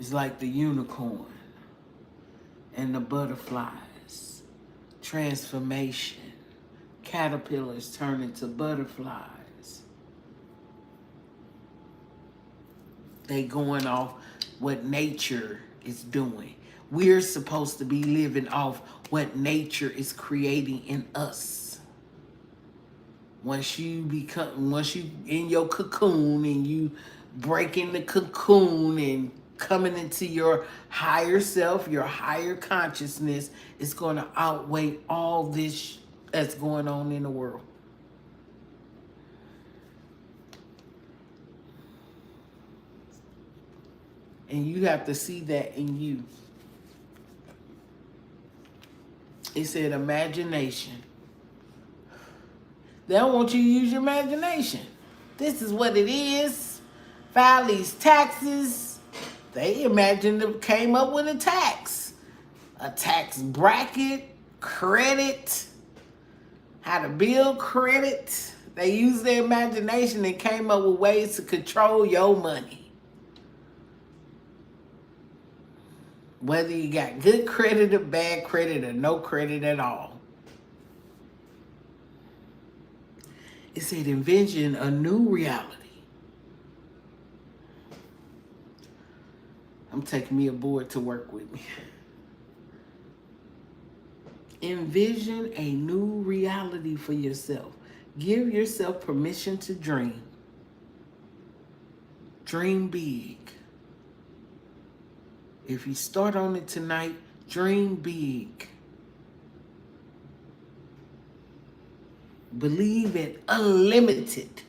It's like the unicorn and the butterflies. Transformation. Caterpillars turn into butterflies. They going off what nature is doing. We're supposed to be living off what nature is creating in us. Once you in your cocoon and you break in the cocoon and coming into your higher self, your higher consciousness, is going to outweigh all this that's going on in the world. And you have to see that in you. It said imagination. They don't want you to use your imagination. This is what it is. File these taxes. They imagined it came up with a tax bracket, credit, how to build credit. They used their imagination and came up with ways to control your money. Whether you got good credit or bad credit or no credit at all. It said envision a new reality. I'm taking me aboard to work with me. Envision a new reality for yourself. Give yourself permission to dream. Dream big. If you start on it tonight, dream big. Believe in unlimited.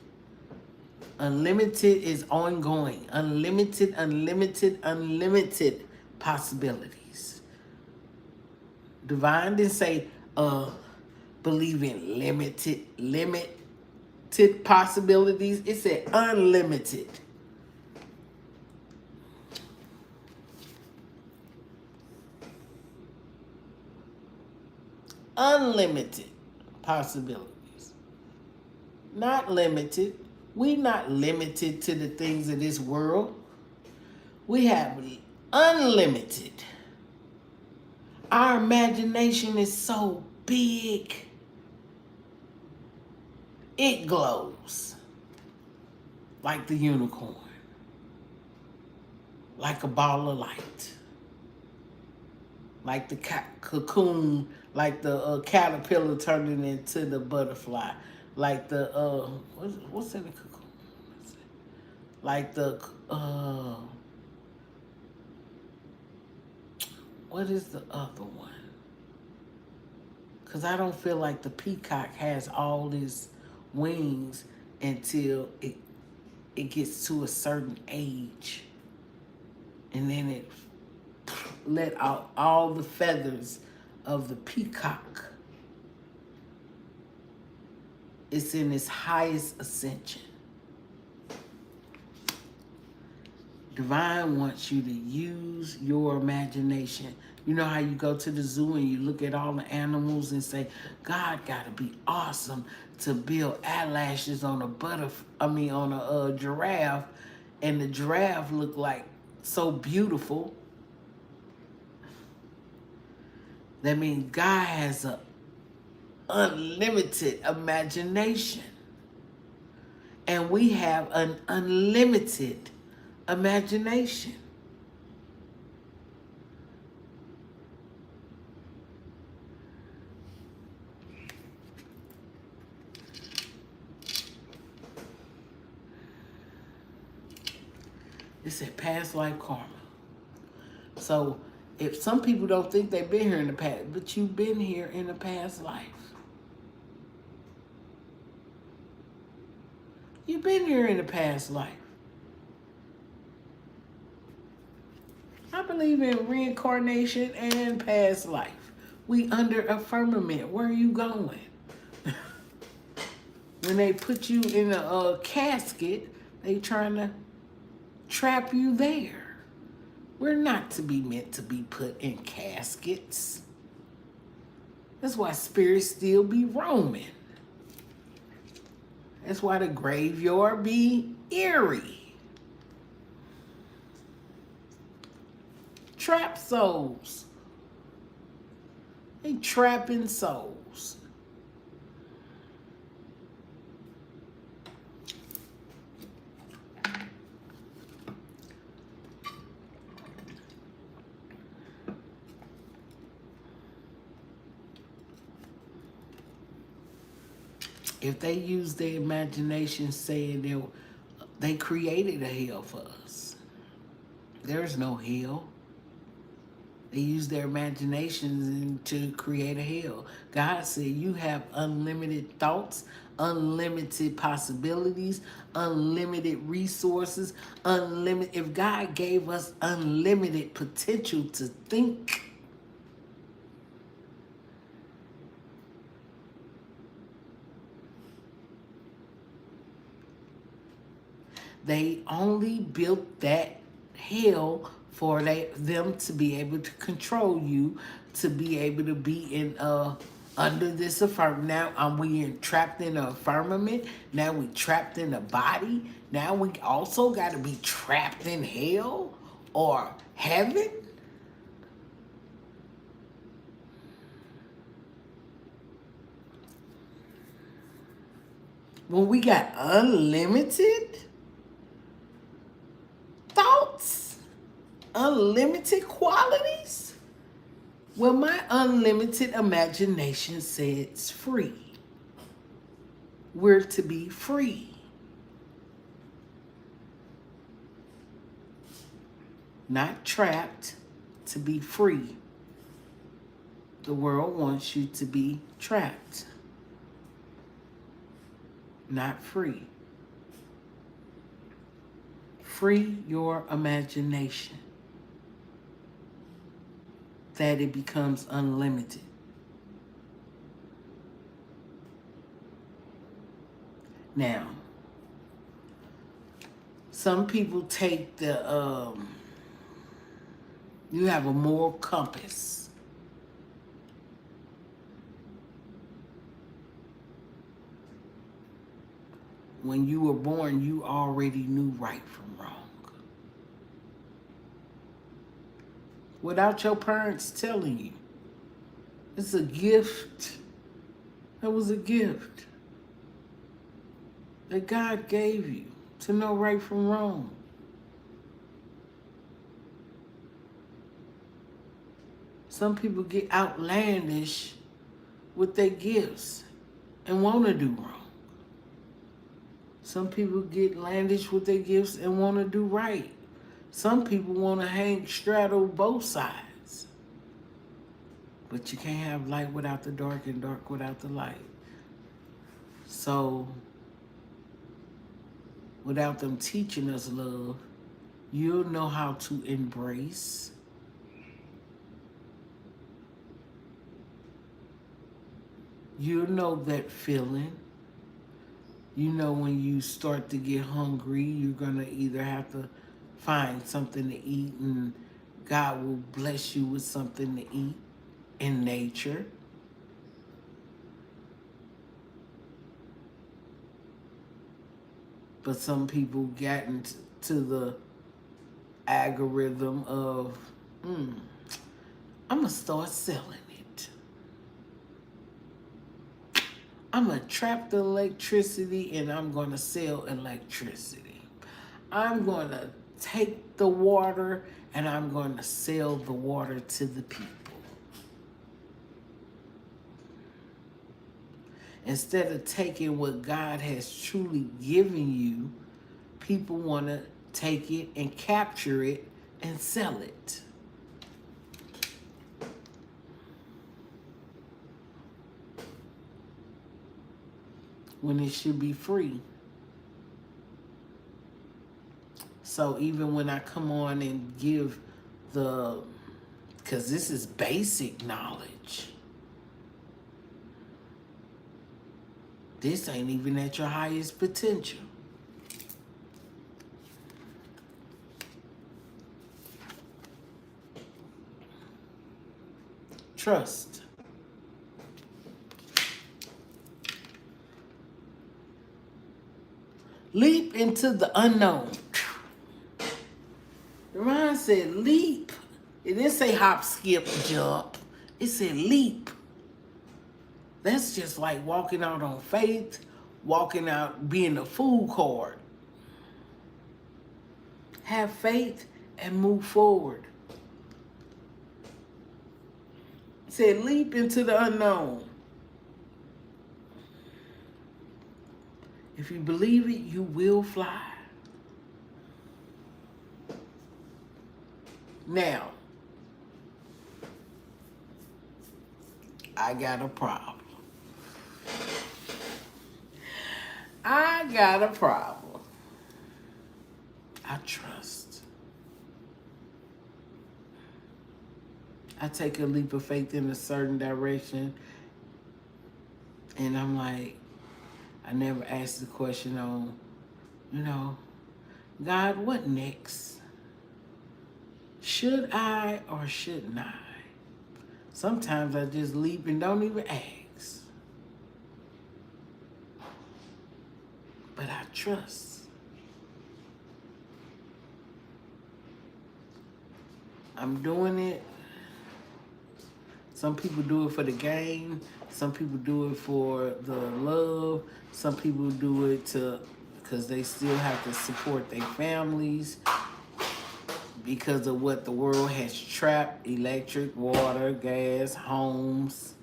Unlimited is ongoing. Unlimited, unlimited, unlimited possibilities. Divine didn't say, believe in limited possibilities. It said unlimited. Unlimited possibilities. Not limited. We're not limited to the things of this world. We have unlimited. Our imagination is so big. It glows like the unicorn, like a ball of light, like the cocoon, like the caterpillar turning into the butterfly, like the what's in the cocoon? Like the what is the other one? Because I don't feel like the peacock has all these wings until it gets to a certain age. And then it let out all the feathers of the peacock. It's in its highest ascension. Divine wants you to use your imagination. You know how you go to the zoo and you look at all the animals and say, God gotta be awesome to build eyelashes on a giraffe, and the giraffe look like so beautiful. That means God has an unlimited imagination. And we have an unlimited imagination. It said past life karma. So if some people don't think they've been here in the past, but you've been here in a past life. You've been here in a past life. I believe in reincarnation and past life. We under a firmament. Where are you going? When they put you in a casket, they trying to trap you there. We're not to be meant to be put in caskets. That's why spirits still be roaming. That's why the graveyard be eerie. Trap souls. They trapping souls. If they use their imagination saying they created a hell for us. There's no hell. They use their imaginations to create a hell. God said you have unlimited thoughts, unlimited possibilities, unlimited resources, unlimited. If God gave us unlimited potential to think, they only built that hell for them to be able to control you, to be able to be in under this affirm. Now we trapped in a firmament. Now we trapped in a body. Now we also got to be trapped in hell or heaven. When we got unlimited thoughts, unlimited qualities. Well, my unlimited imagination says free. We're to be free. Not trapped, to be free. The world wants you to be trapped, not free. Free your imagination, that it becomes unlimited. Now, some people take you have a moral compass. When you were born, you already knew right from wrong. Without your parents telling you. It's a gift. That was a gift that God gave you to know right from wrong. Some people get outlandish with their gifts and want to do wrong. Some people get landish with their gifts and want to do right. Some people want to straddle both sides. But you can't have light without the dark and dark without the light. So, without them teaching us love, you'll know how to embrace. You'll know that feeling. You know when you start to get hungry, you're going to either have to find something to eat, and God will bless you with something to eat in nature. But some people got into the algorithm of, I'm going to start selling it. I'm going to trap the electricity and I'm going to sell electricity. I'm going to take the water and I'm going to sell the water to the people. Instead of taking what God has truly given you, people want to take it and capture it and sell it. When it should be free. So even when I come on and give because this is basic knowledge. This ain't even at your highest potential. Trust. Leap into the unknown. The Ron said leap. It didn't say hop, skip, jump. It said leap. That's just like walking out on faith, walking out, being a fool card. Have faith and move forward. It said leap into the unknown. If you believe it, you will fly. Now, I got a problem. I got a problem. I trust. I take a leap of faith in a certain direction, and I'm like, I never asked the question on, God, what next? Should I or shouldn't I? Sometimes I just leap and don't even ask. But I trust. I'm doing it. Some people do it for the game. Some people do it for the love. Some people do it because they still have to support their families because of what the world has trapped: electric, water, gas, homes.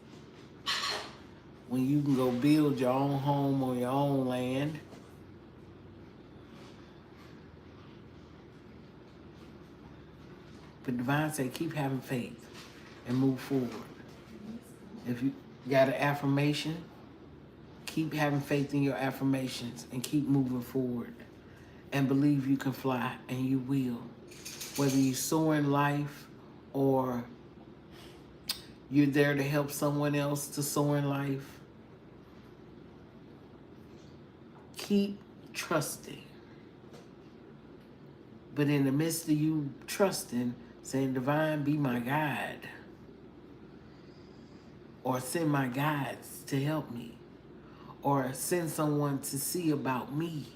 When you can go build your own home on your own land. But Divine said, keep having faith and move forward. If you got an affirmation, keep having faith in your affirmations and keep moving forward. And believe you can fly, and you will. Whether you soar in life or you're there to help someone else to soar in life, keep trusting. But in the midst of you trusting, saying, Divine, be my guide. Or send my guides to help me. Or send someone to see about me.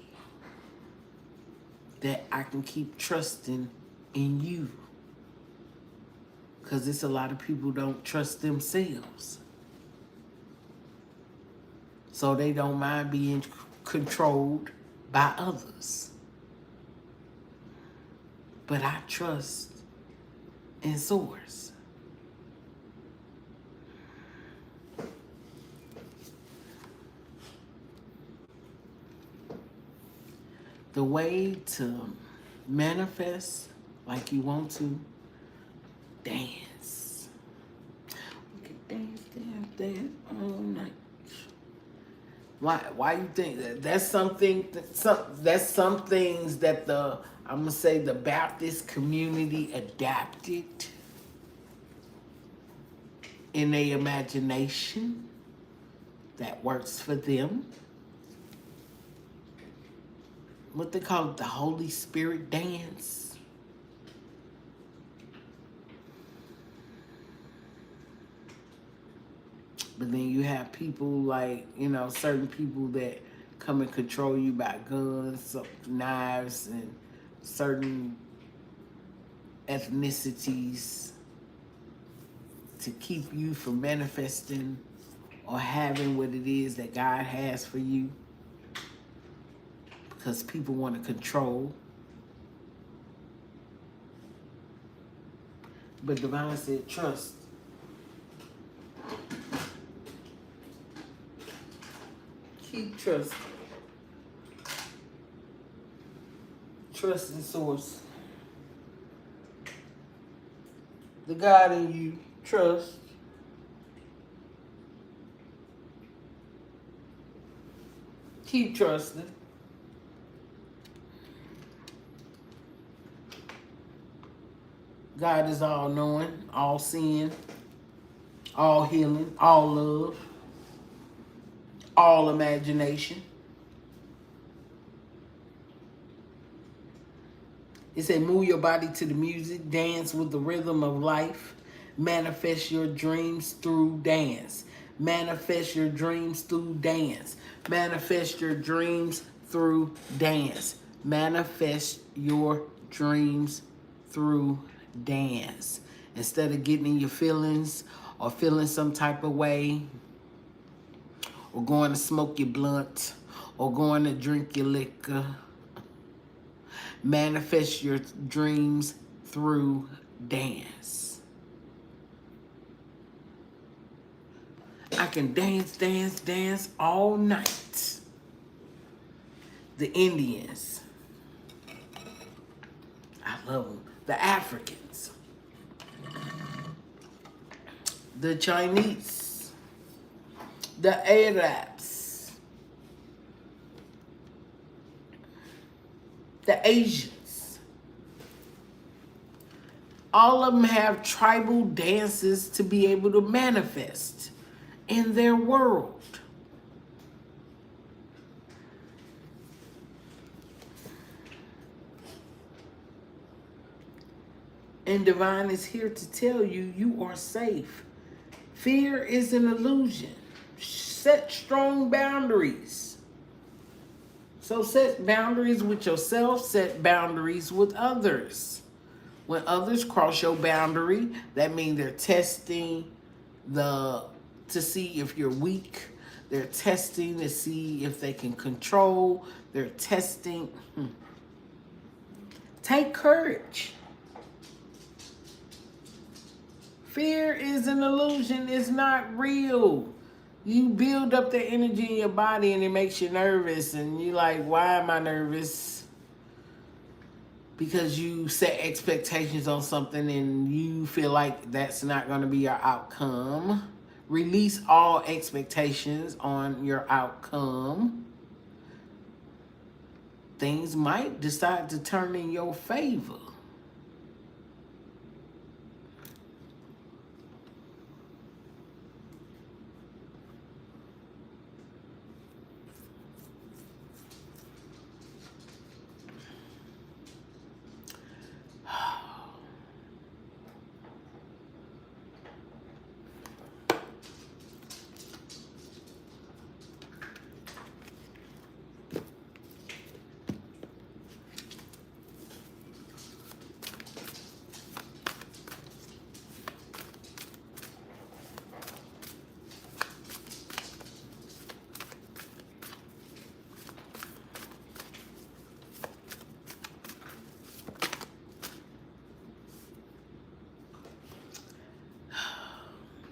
That I can keep trusting in you. Because it's a lot of people don't trust themselves. So they don't mind being controlled by others. But I trust in Source. The way to manifest like you want to, dance. We can dance all night. Why you think that? That's something. That's some things that I'm gonna say the Baptist community adapted in their imagination that works for them. What they call it, the Holy Spirit dance. But then you have people like, certain people that come and control you by guns, knives, and certain ethnicities to keep you from manifesting or having what it is that God has for you. Because people want to control. But Divine said, trust. Keep trusting. Trust in Source. The God in you, trust. Keep trusting. God is all knowing, all seeing, all healing, all love, all imagination. It said, move your body to the music, dance with the rhythm of life, manifest your dreams through dance. Manifest your dreams through dance. Manifest your dreams through dance. Manifest your dreams through dance. Instead of getting in your feelings or feeling some type of way, or going to smoke your blunt, or going to drink your liquor, manifest your dreams through dance. I can dance, dance, dance all night. The Indians, I love them. The Africans, the Chinese, the Arabs, the Asians. All of them have tribal dances to be able to manifest in their world. And Divine is here to tell you, you are safe. Fear is an illusion. Set strong boundaries. So set boundaries with yourself, set boundaries with others. When others cross your boundary, that means they're testing to see if you're weak. They're testing to see if they can control. They're testing. Take courage. Fear is an illusion. It's not real. You build up the energy in your body and it makes you nervous. And you're like, why am I nervous? Because you set expectations on something and you feel like that's not going to be your outcome. Release all expectations on your outcome. Things might decide to turn in your favor.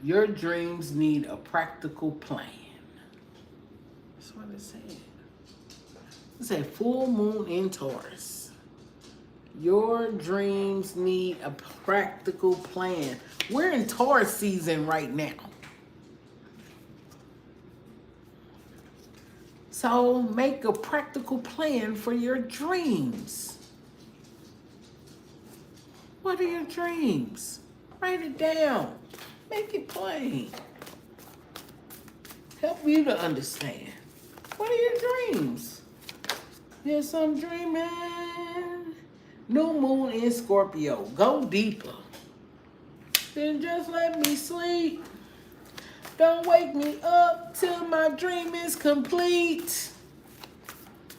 Your dreams need a practical plan. That's what it said. It said full moon in Taurus. Your dreams need a practical plan. We're in Taurus season right now. So make a practical plan for your dreams. What are your dreams? Write it down. Make it plain. Help you to understand. What are your dreams? Yes, I'm dreaming. New moon in Scorpio. Go deeper. Then just let me sleep. Don't wake me up till my dream is complete.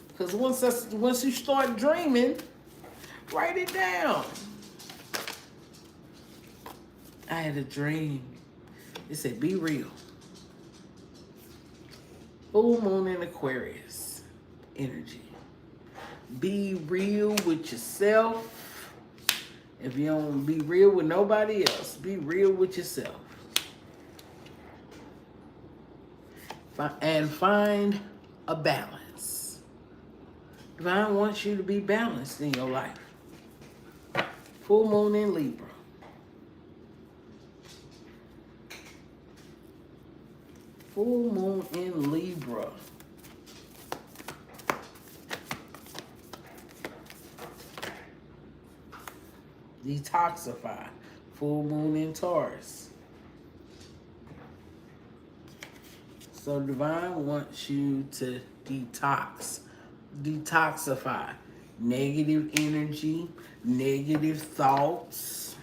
Because once you start dreaming, write it down. I had a dream. It said, be real. Full moon in Aquarius energy. Be real with yourself. If you don't be real with nobody else, be real with yourself. And find a balance. Divine wants you to be balanced in your life. Full moon in Libra. Full moon in Libra. Detoxify. Full moon in Taurus. So Divine wants you to detoxify negative energy, negative thoughts,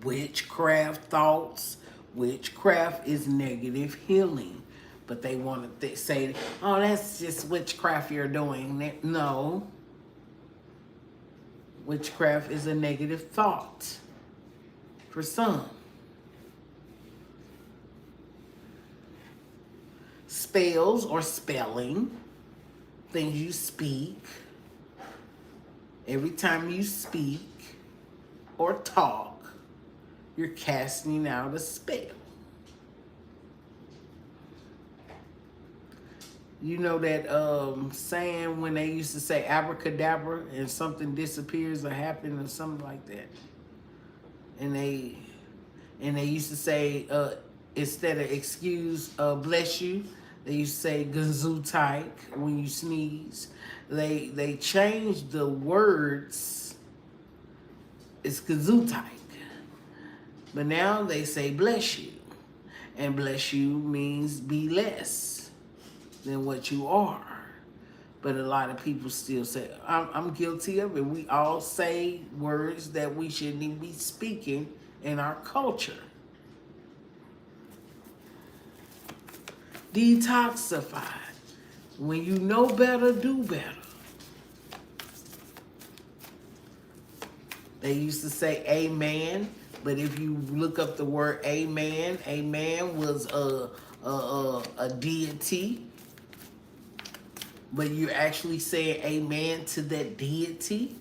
witchcraft thoughts. Witchcraft is negative healing. But they want to say, oh, that's just witchcraft you're doing. No. Witchcraft is a negative thought for some. Spells or spelling, things you speak. Every time you speak or talk, you're casting out a spell. You know that saying when they used to say abracadabra and something disappears or happens or something like that. And And they used to say, instead of excuse, bless you, they used to say gesundheit when you sneeze. They changed the words. It's gesundheit. But now they say bless you. And bless you means be less than what you are. But a lot of people still say, I'm guilty of it. We all say words that we shouldn't even be speaking in our culture. Detoxify. When you know better, do better. They used to say amen, but if you look up the word amen, amen was a deity. But you're actually saying amen to that deity.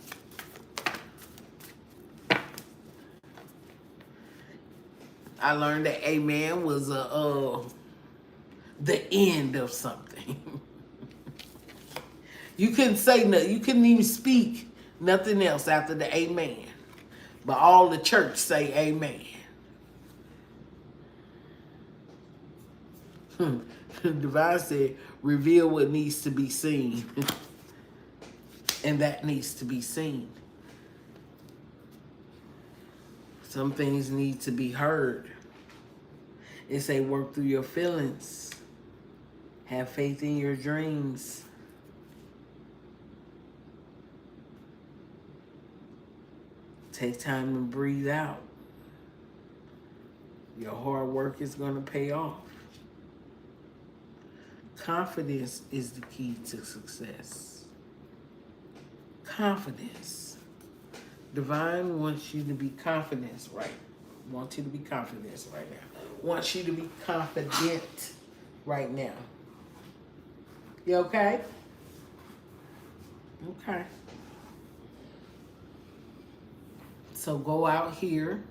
I learned that amen was the end of something. You couldn't say nothing. You couldn't even speak nothing else after the amen. But all the church say amen. Divine said, reveal what needs to be seen. And that needs to be seen. Some things need to be heard. It say work through your feelings. Have faith in your dreams. Take time and breathe out. Your hard work is going to pay off. Confidence is the key to success. Confidence. Divine wants you to be confident right. Wants you to be confident right now. Wants you to be confident right now. You okay? Okay. So go out here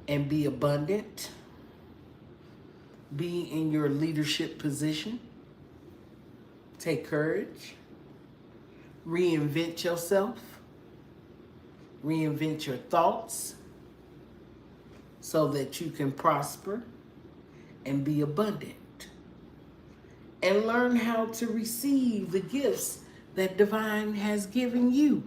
and be abundant. Be in your leadership position. Take courage. Reinvent yourself. Reinvent your thoughts so that you can prosper and be abundant. And learn how to receive the gifts that Divine has given you.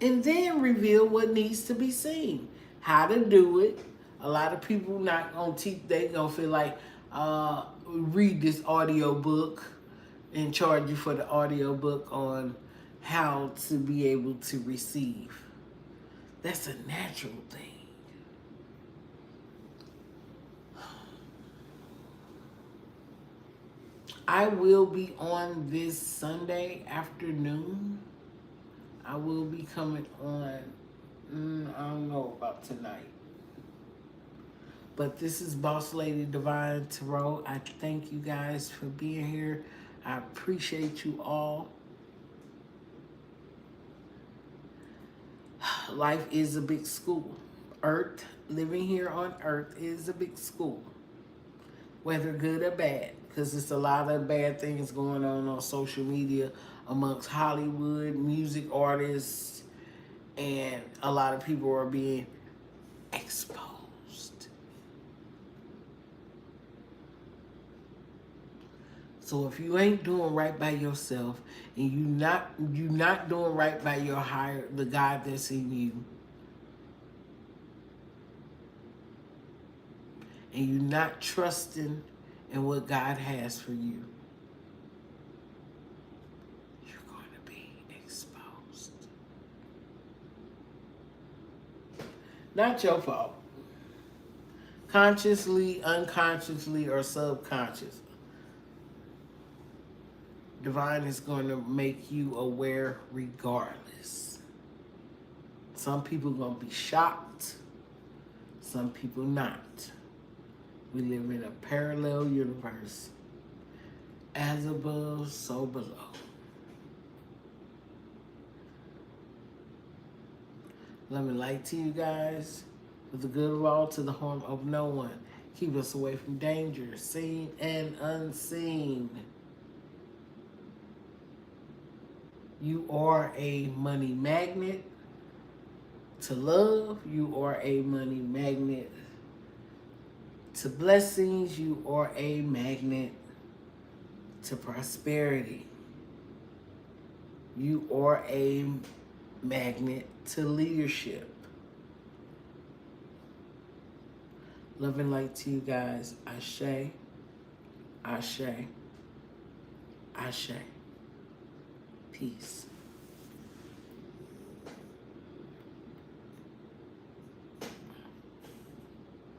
And then reveal what needs to be seen. How to do it. A lot of people not gonna teach, they gonna feel like, read this audio book and charge you for the audio book on how to be able to receive. That's a natural thing. I will be on this Sunday afternoon. I will be coming on, I don't know about tonight. But this is Boss Lady Divine Tarot. I thank you guys for being here. I appreciate you all. Life is a big school. Earth, living here on Earth is a big school. Whether good or bad. Because there's a lot of bad things going on social media amongst Hollywood, music artists, and a lot of people are being exposed. So if you ain't doing right by yourself and you not doing right by your the God that's in you, and you're not trusting in what God has for you, you're going to be exposed. Not your fault. Consciously, unconsciously, or subconscious. Divine is going to make you aware regardless. Some people are going to be shocked. Some people not. We live in a parallel universe. As above, so below. Love and light to you guys. For the good of all, to the harm of no one. Keep us away from danger, seen and unseen. You are a money magnet to love. You are a money magnet to blessings. You are a magnet to prosperity. You are a magnet to leadership. Love and light to you guys. Ashe, Ashe, Ashe. Peace.